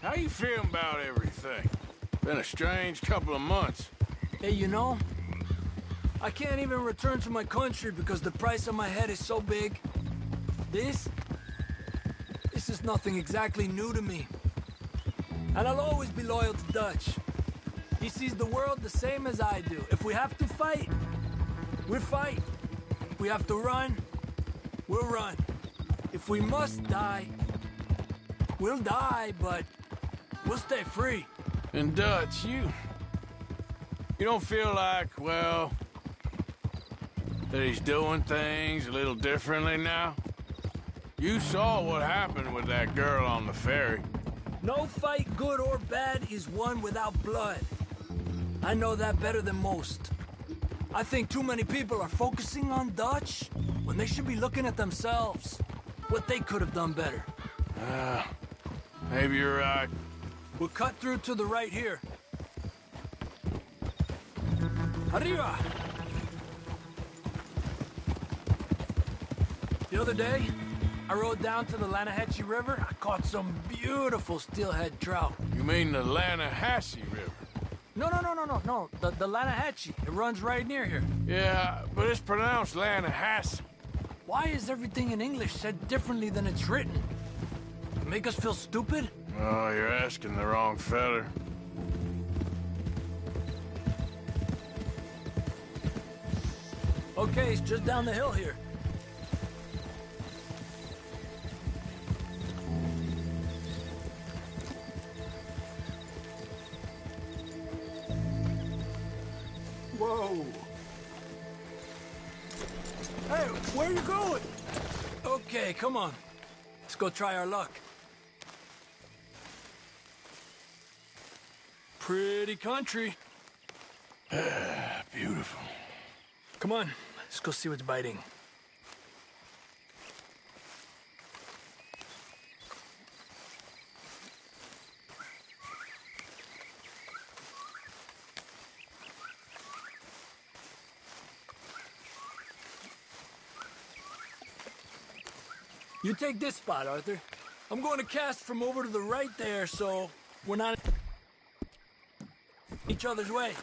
How you feeling about everything? Been a strange couple of months.
Hey, you know, I can't even return to my country because the price on my head is so big. This is nothing exactly new to me. And I'll always be loyal to Dutch. He sees the world the same as I do. If we have to fight, we'll fight. If we have to run, we'll run. If we must die, we'll die, but we'll stay free.
And Dutch, you don't feel like, well, that he's doing things a little differently now? You saw what happened with that girl on the ferry.
No fight, good or bad, is won without blood. I know that better than most. I think too many people are focusing on Dutch when they should be looking at themselves. What they could have done better.
Maybe you're right.
We'll cut through to the right here. Arriba! The other day, I rode down to the Lanahatchee River. I caught some beautiful steelhead trout.
You mean the Lanahatchee River?
No. The Lanahatchee. It runs right near here.
Yeah, but it's pronounced Lanahatchee.
Why is everything in English said differently than it's written? Make us feel stupid?
Oh, you're asking the wrong feller.
Okay, it's just down the hill here. Whoa. Hey, where are you going? Okay, come on. Let's go try our luck. Pretty country.
Beautiful.
Come on, let's go see what's biting. You take this spot, Arthur. I'm going to cast from over to the right there, so we're not each other's way.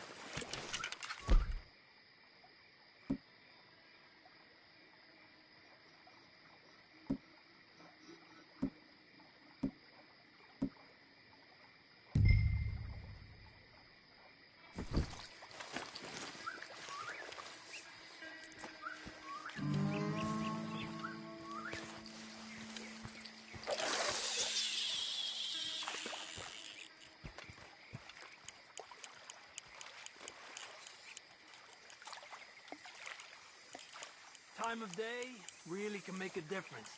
time of day really can make a difference.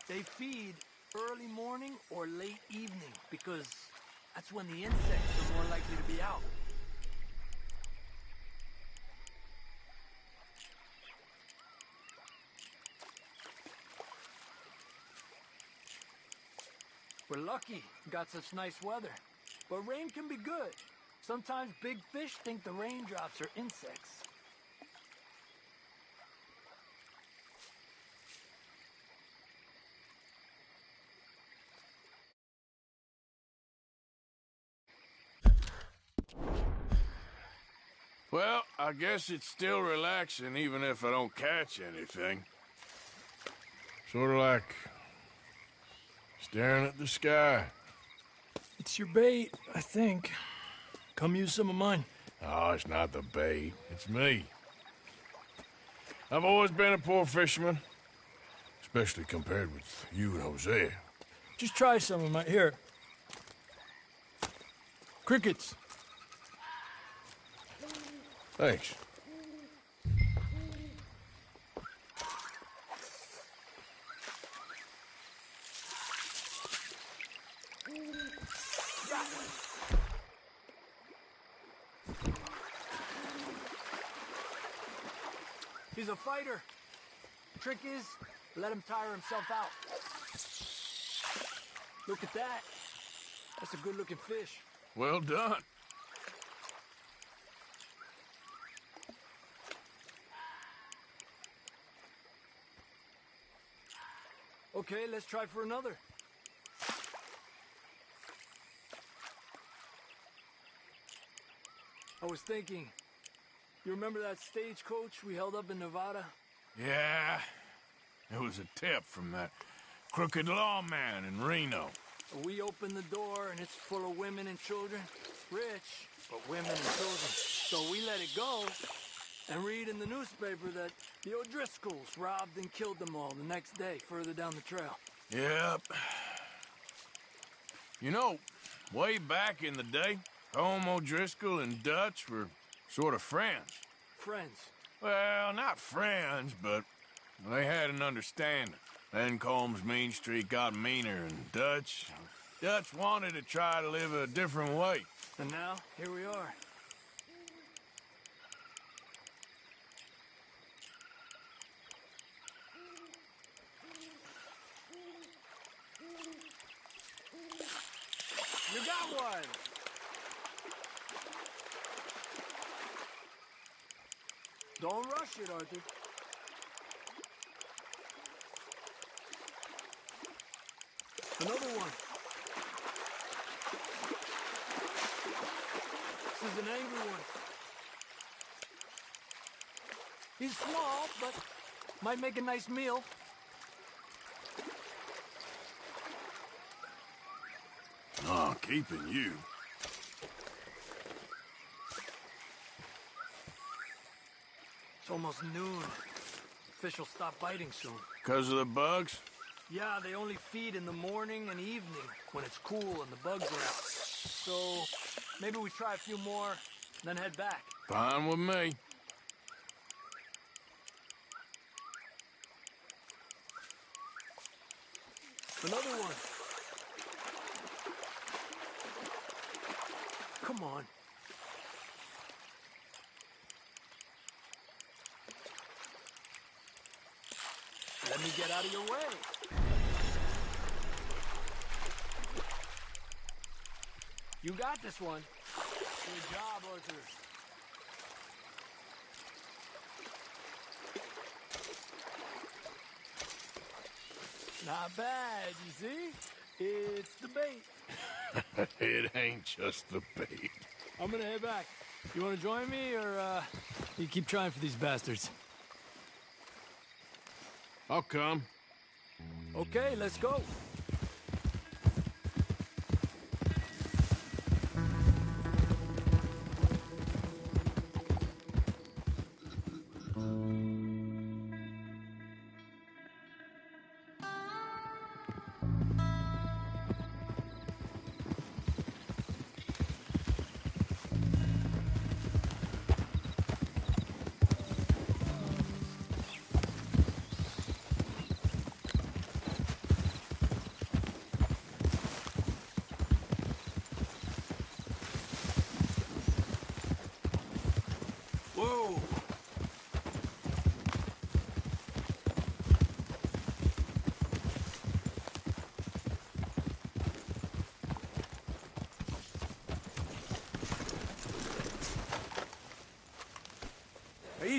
They feed early morning or late evening because that's when the insects are more likely to be out. We're lucky we got such nice weather. But rain can be good. Sometimes big fish think the raindrops are insects.
Well, I guess it's still relaxing even if I don't catch anything. Sort of like staring at the sky.
It's your bait, I think. Come use some of mine.
Oh, it's not the bait. It's me. I've always been a poor fisherman. Especially compared with you and Hosea.
Just try some of my... Here. Crickets.
Thanks.
He's a fighter. Trick is, let him tire himself out. Look at that. That's a good-looking fish.
Well done.
Okay, let's try for another. I was thinking, you remember that stagecoach we held up in Nevada?
Yeah. It was a tip from that crooked lawman in Reno.
We opened the door and it's full of women and children. Rich, but women and children. So we let it go and read in the newspaper that the O'Driscolls robbed and killed them all the next day further down the trail.
Yep. You know, way back in the day, Home O'Driscoll and Dutch were sort of friends.
Friends?
Well, not friends, but they had an understanding. Then Combs' mean streak got meaner, and Dutch wanted to try to live a different way.
And now, here we are. You got one! Don't rush it, Arthur. Another one. This is an angry one. He's small, but might make a nice meal.
Oh, keeping you.
It's almost noon. Fish will stop biting soon.
'Cause of the bugs?
Yeah, they only feed in the morning and evening when it's cool and the bugs are out. So maybe we try a few more, then head back.
Fine with me.
Another one. Come on. Let me get out of your way. You got this one. Good job, Arthur. Not bad, you see? It's the bait.
It ain't just the bait.
I'm gonna head back. You wanna join me, or you keep trying for these bastards?
I'll come.
Okay, let's go.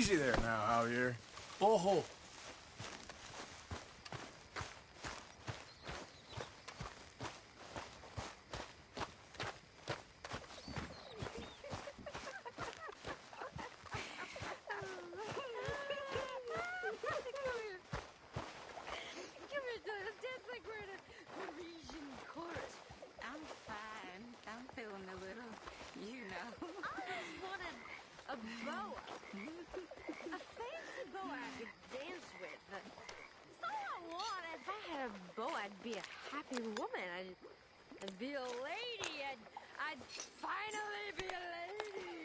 Easy there now, Javier.
Ojo.
I'd be a happy woman. I'd be a lady. I'd finally be a lady.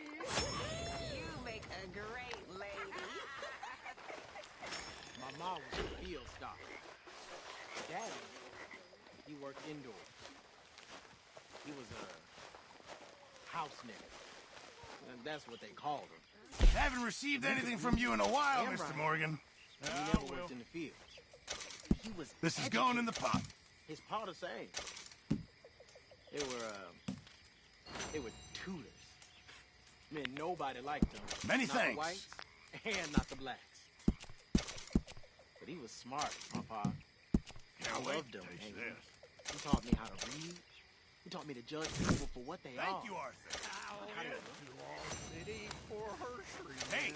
You make a great lady.
My mom was a field stock. Daddy, he worked indoors. He was a house nigger. And that's what they called him.
Haven't received anything from you in a while,
Damn
Mr.
right.
Morgan.
He never worked in the field. He was
This is going in the pot.
His pa the same. They were tutors. Man, nobody liked them.
Many
not
thanks.
The whites and not the blacks. But he was smart, my pa. I loved him. And he taught me how to read. He taught me to judge people for what they are.
Thank you, Arthur.
City for her shrews.
Hey,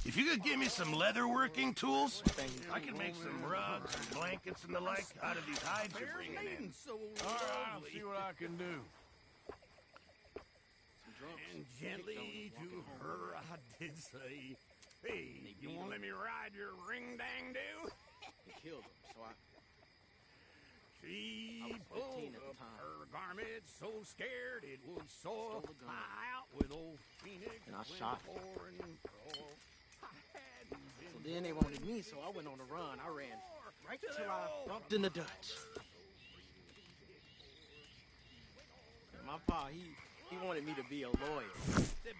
if you could give me some leather working tools, I could make some rugs and blankets and the like out of these hides you're bringing in.
All right, I'll see what I can do.
And gently to her I did say, hey, you won't let me ride your ring-dang-do?
They killed him, so
She
I was 15
pulled
at the
up
time.
her garment, so scared it would soar.
Stole the gun.
Fly out with old Phoenix.
And I shot him.
for and fro. I hadn't been
So then they wanted me, so I went on the run. I ran right till I bumped in the Dutch. And my pa, he wanted me to be a lawyer.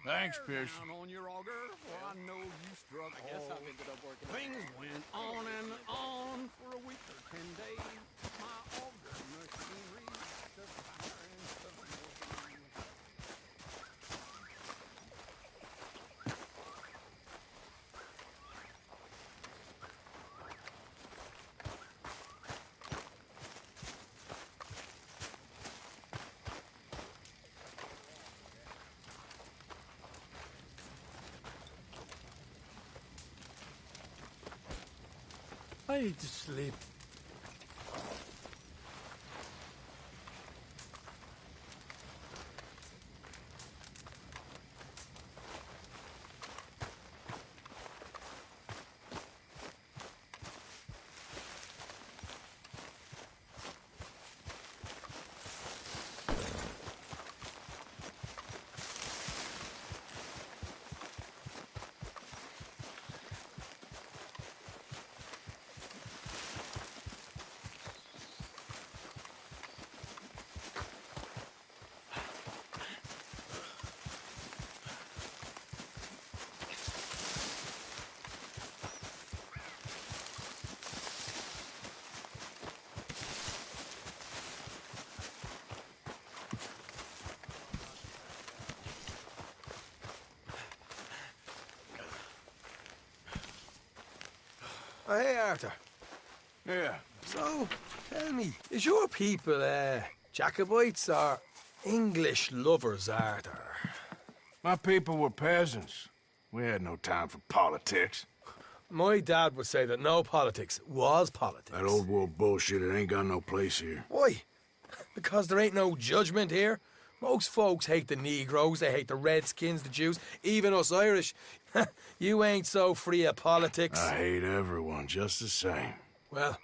Thanks, Pierce.
Down on your auger, for I know you struck
I guess
hard.
I've ended up working.
Things went on and on for a week or 10 days. My auger machinery took fire and some more.
I need to sleep.
Oh, hey, Arthur.
Yeah.
So, tell me, is your people, Jacobites or English lovers, Arthur?
My people were peasants. We had no time for politics.
My dad would say that no politics was politics.
That old world bullshit, it ain't got no place here.
Why? Because there ain't no judgment here. Most folks hate the Negroes, they hate the Redskins, the Jews, even us Irish. You ain't so free of politics.
I hate everyone just the same.
Well,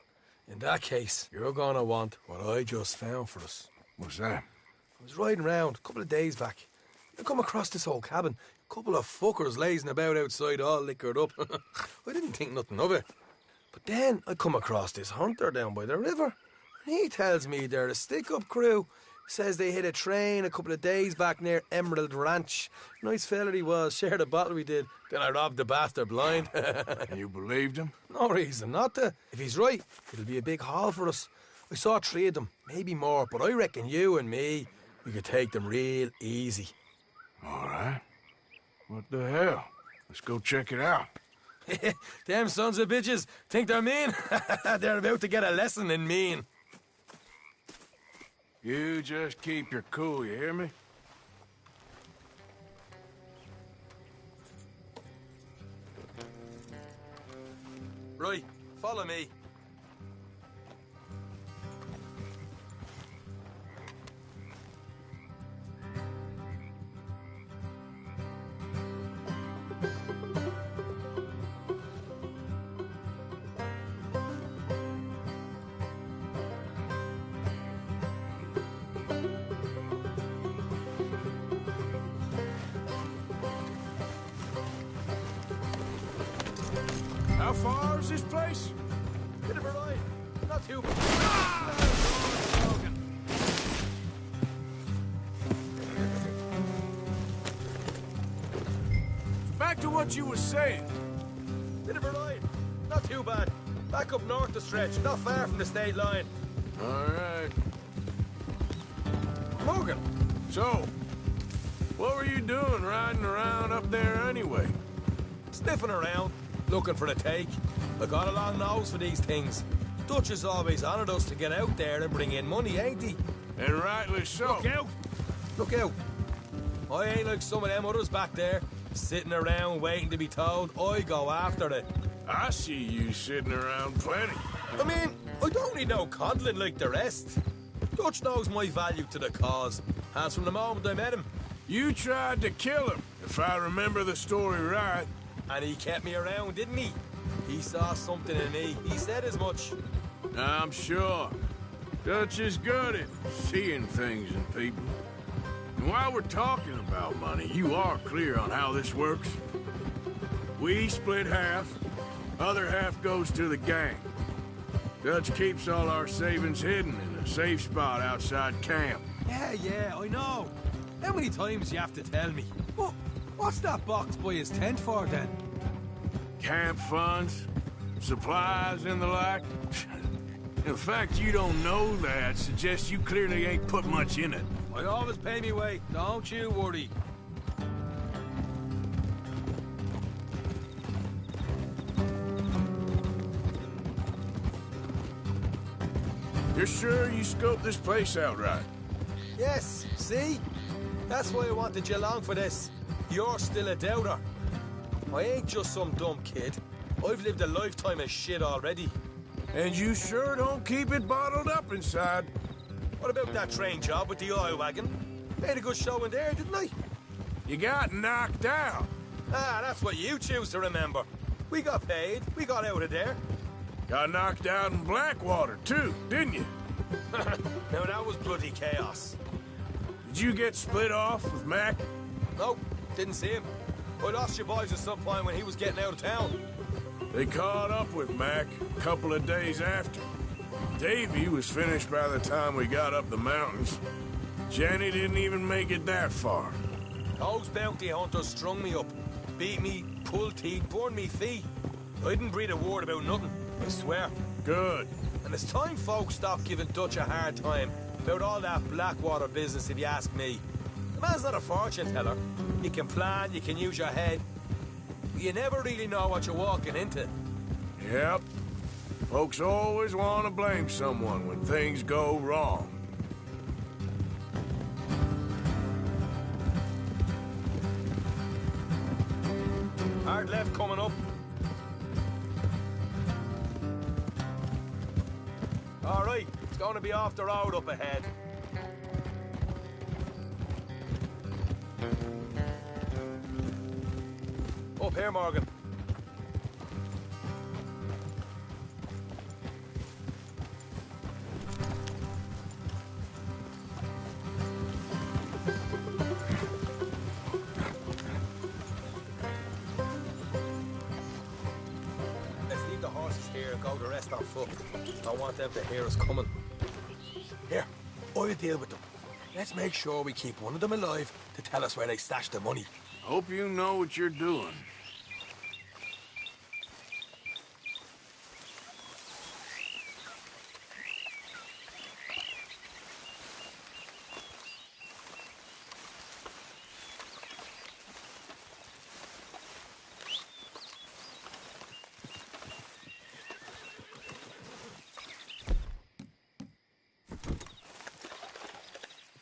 in that case, you're gonna want what I just found for us.
What's that?
I was riding around a couple of days back. I come across this old cabin. A couple of fuckers lazing about outside all liquored up. I didn't think nothing of it. But then I come across this hunter down by the river. And he tells me they're a stick-up crew. Says they hit a train a couple of days back near Emerald Ranch. Nice fella he was, shared a bottle we did. Then I robbed the bastard blind.
And you believed him?
No reason not to. If he's right, it'll be a big haul for us. I saw 3 of them, maybe more, but I reckon you and me, we could take them real easy.
All right. What the hell? Let's go check it out.
Them sons of bitches think they're mean. They're about to get a lesson in mean.
You just keep your cool, you hear me?
Right, follow me.
How far is this place?
Bit of a ride. Not too bad.
Back to what you were saying.
Bit of a ride. Not too bad. Back up north the stretch, not far from the state line.
All right.
Morgan.
So, what were you doing riding around up there anyway?
Sniffing around, looking for a take. I got a long nose for these things. Dutch has always honoured us to get out there and bring in money, ain't he?
And rightly so.
Look out! Look out! I ain't like some of them others back there, sitting around waiting to be told. I go after it.
I see you sitting around plenty.
I mean, I don't need no coddling like the rest. Dutch knows my value to the cause, as from the moment I met him.
You tried to kill him, if I remember the story right.
And he kept me around, didn't he? He saw something in me. He said as much.
I'm sure. Dutch is good at seeing things in people. And while we're talking about money, you are clear on how this works? We split half, other half goes to the gang. Dutch keeps all our savings hidden in a safe spot outside camp.
Yeah, I know. How many times you have to tell me? What's that box by his tent for, then?
Camp funds, supplies, and the like. The fact you don't know that suggests you clearly ain't put much in it.
I always pay me way, don't you worry.
You're sure you scoped this place out right?
Yes, see? That's why I wanted you along for this. You're still a doubter. I ain't just some dumb kid. I've lived a lifetime of shit already.
And you sure don't keep it bottled up inside.
What about that train job with the oil wagon? Made a good show in there, didn't I?
You got knocked out.
Ah, that's what you choose to remember. We got paid. We got out of there.
Got knocked out in Blackwater, too, didn't you?
Now, that was bloody chaos.
Did you get split off with Mac?
Nope, didn't see him. I lost your boys at some point when he was getting out of town.
They caught up with Mac a couple of days after. Davy was finished by the time we got up the mountains. Jenny didn't even make it that far.
Those bounty hunters strung me up, beat me, pulled teeth, burned me feet. I didn't breathe a word about nothing, I swear.
Good.
And it's time folks stopped giving Dutch a hard time about all that Blackwater business, if you ask me. The man's not a fortune teller. You can plan, you can use your head. But you never really know what you're walking into.
Yep. Folks always want to blame someone when things go wrong.
Hard left coming up. All right, it's going to be off the road up ahead. Up here, Morgan. Let's leave the horses here and go the rest on foot. I want them to hear us coming. Here, I'll deal with them. Let's make sure we keep one of them alive to tell us where they stashed the money.
Hope you know what you're doing.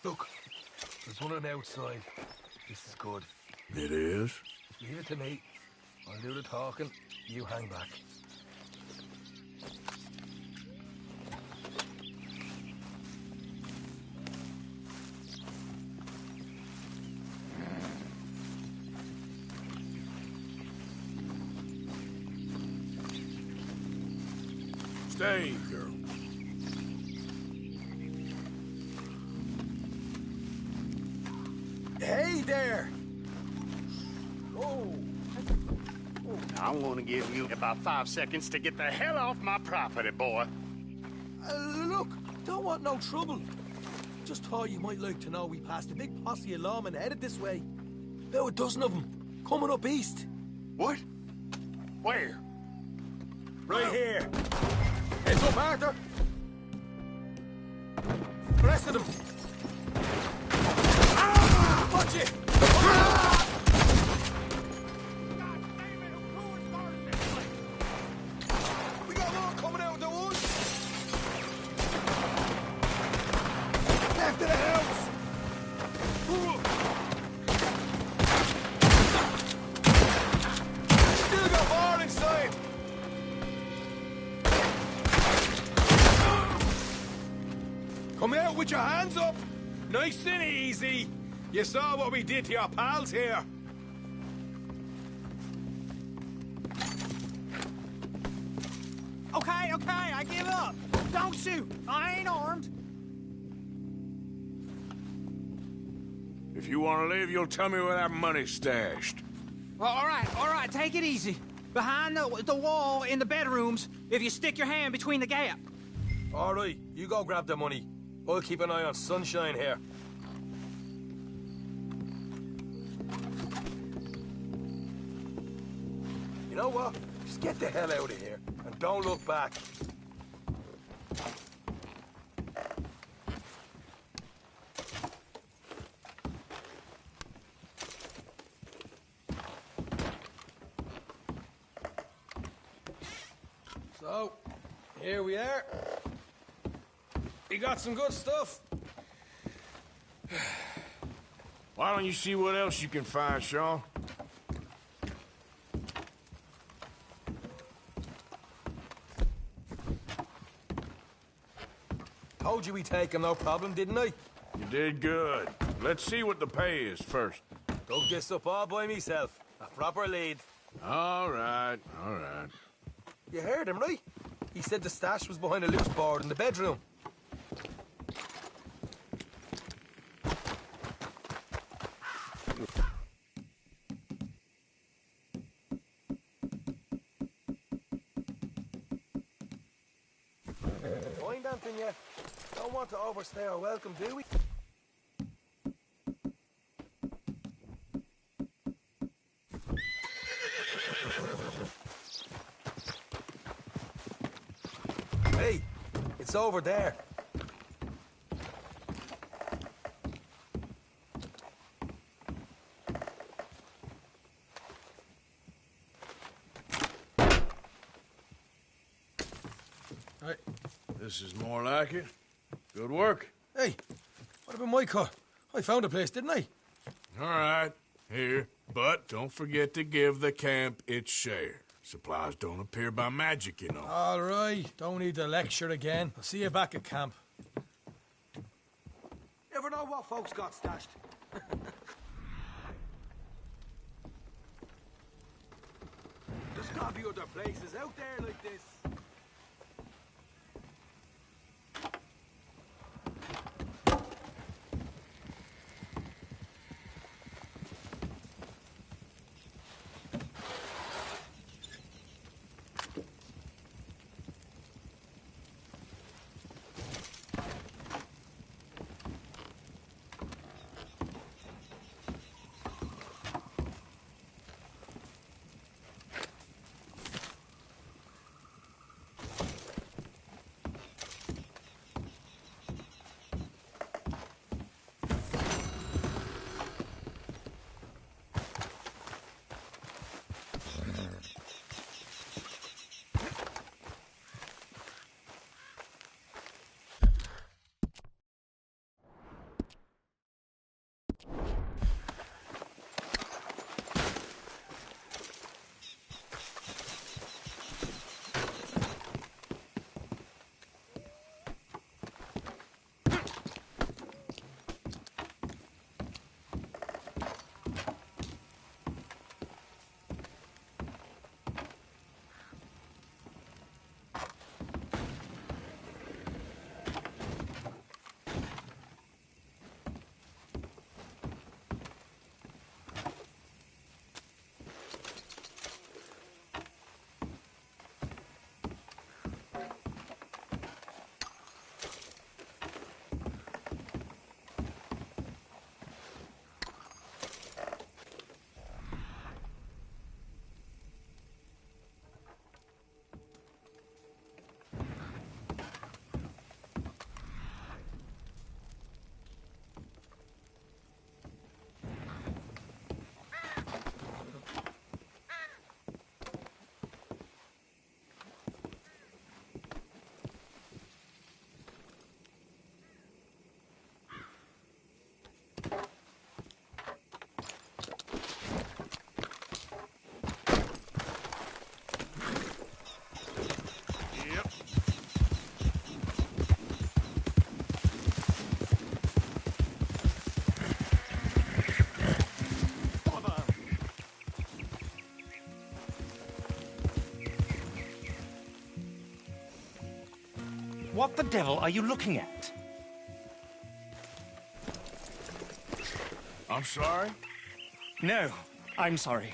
Look, there's one on the outside. This is good.
It is?
Leave it to me. I'll do the talking. You hang back.
Stay, girl.
Hey there! Oh.
I'm gonna give you about 5 seconds to get the hell off my property, boy.
Look, don't want no trouble. Just thought you might like to know we passed a big posse of lawmen headed this way. About a dozen of them, coming up east.
What? Where?
Right here. Heads up, Arthur. The rest of them. Ah! Watch it! Ah! We got more coming out of the woods. Left of the house. Still got more inside. Come out with your hands up. Nice and easy. You saw what we did to your pals here.
Okay, I give up. Don't shoot. I ain't armed.
If you want to leave, you'll tell me where that money's stashed.
Well, all right, take it easy. Behind the wall in the bedrooms, if you stick your hand between the gap.
All right, you go grab the money. I'll keep an eye on Sunshine here. You know what? Just get the hell out of here and don't look back. So, here we are. We got some good stuff.
Why don't you see what else you can find, Sean?
Told you we'd take him, no problem, didn't I?
You did good. Let's see what the pay is first.
Dug this up all by myself. A proper lead.
All right, all right.
You heard him, right? He said the stash was behind a loose board in the bedroom. Mind anything yet? Don't want to overstay our welcome, do we? Hey, it's over there.
Hey, this is more like it. Good work.
Hey, what about my car? I found a place, didn't I?
All right, here. But don't forget to give the camp its share. Supplies don't appear by magic, you know.
All right, don't need to lecture again. I'll see you back at camp. Never know what folks got stashed. There's gotta be other places out there like this.
What the devil are you looking at?
I'm sorry?
No, I'm sorry.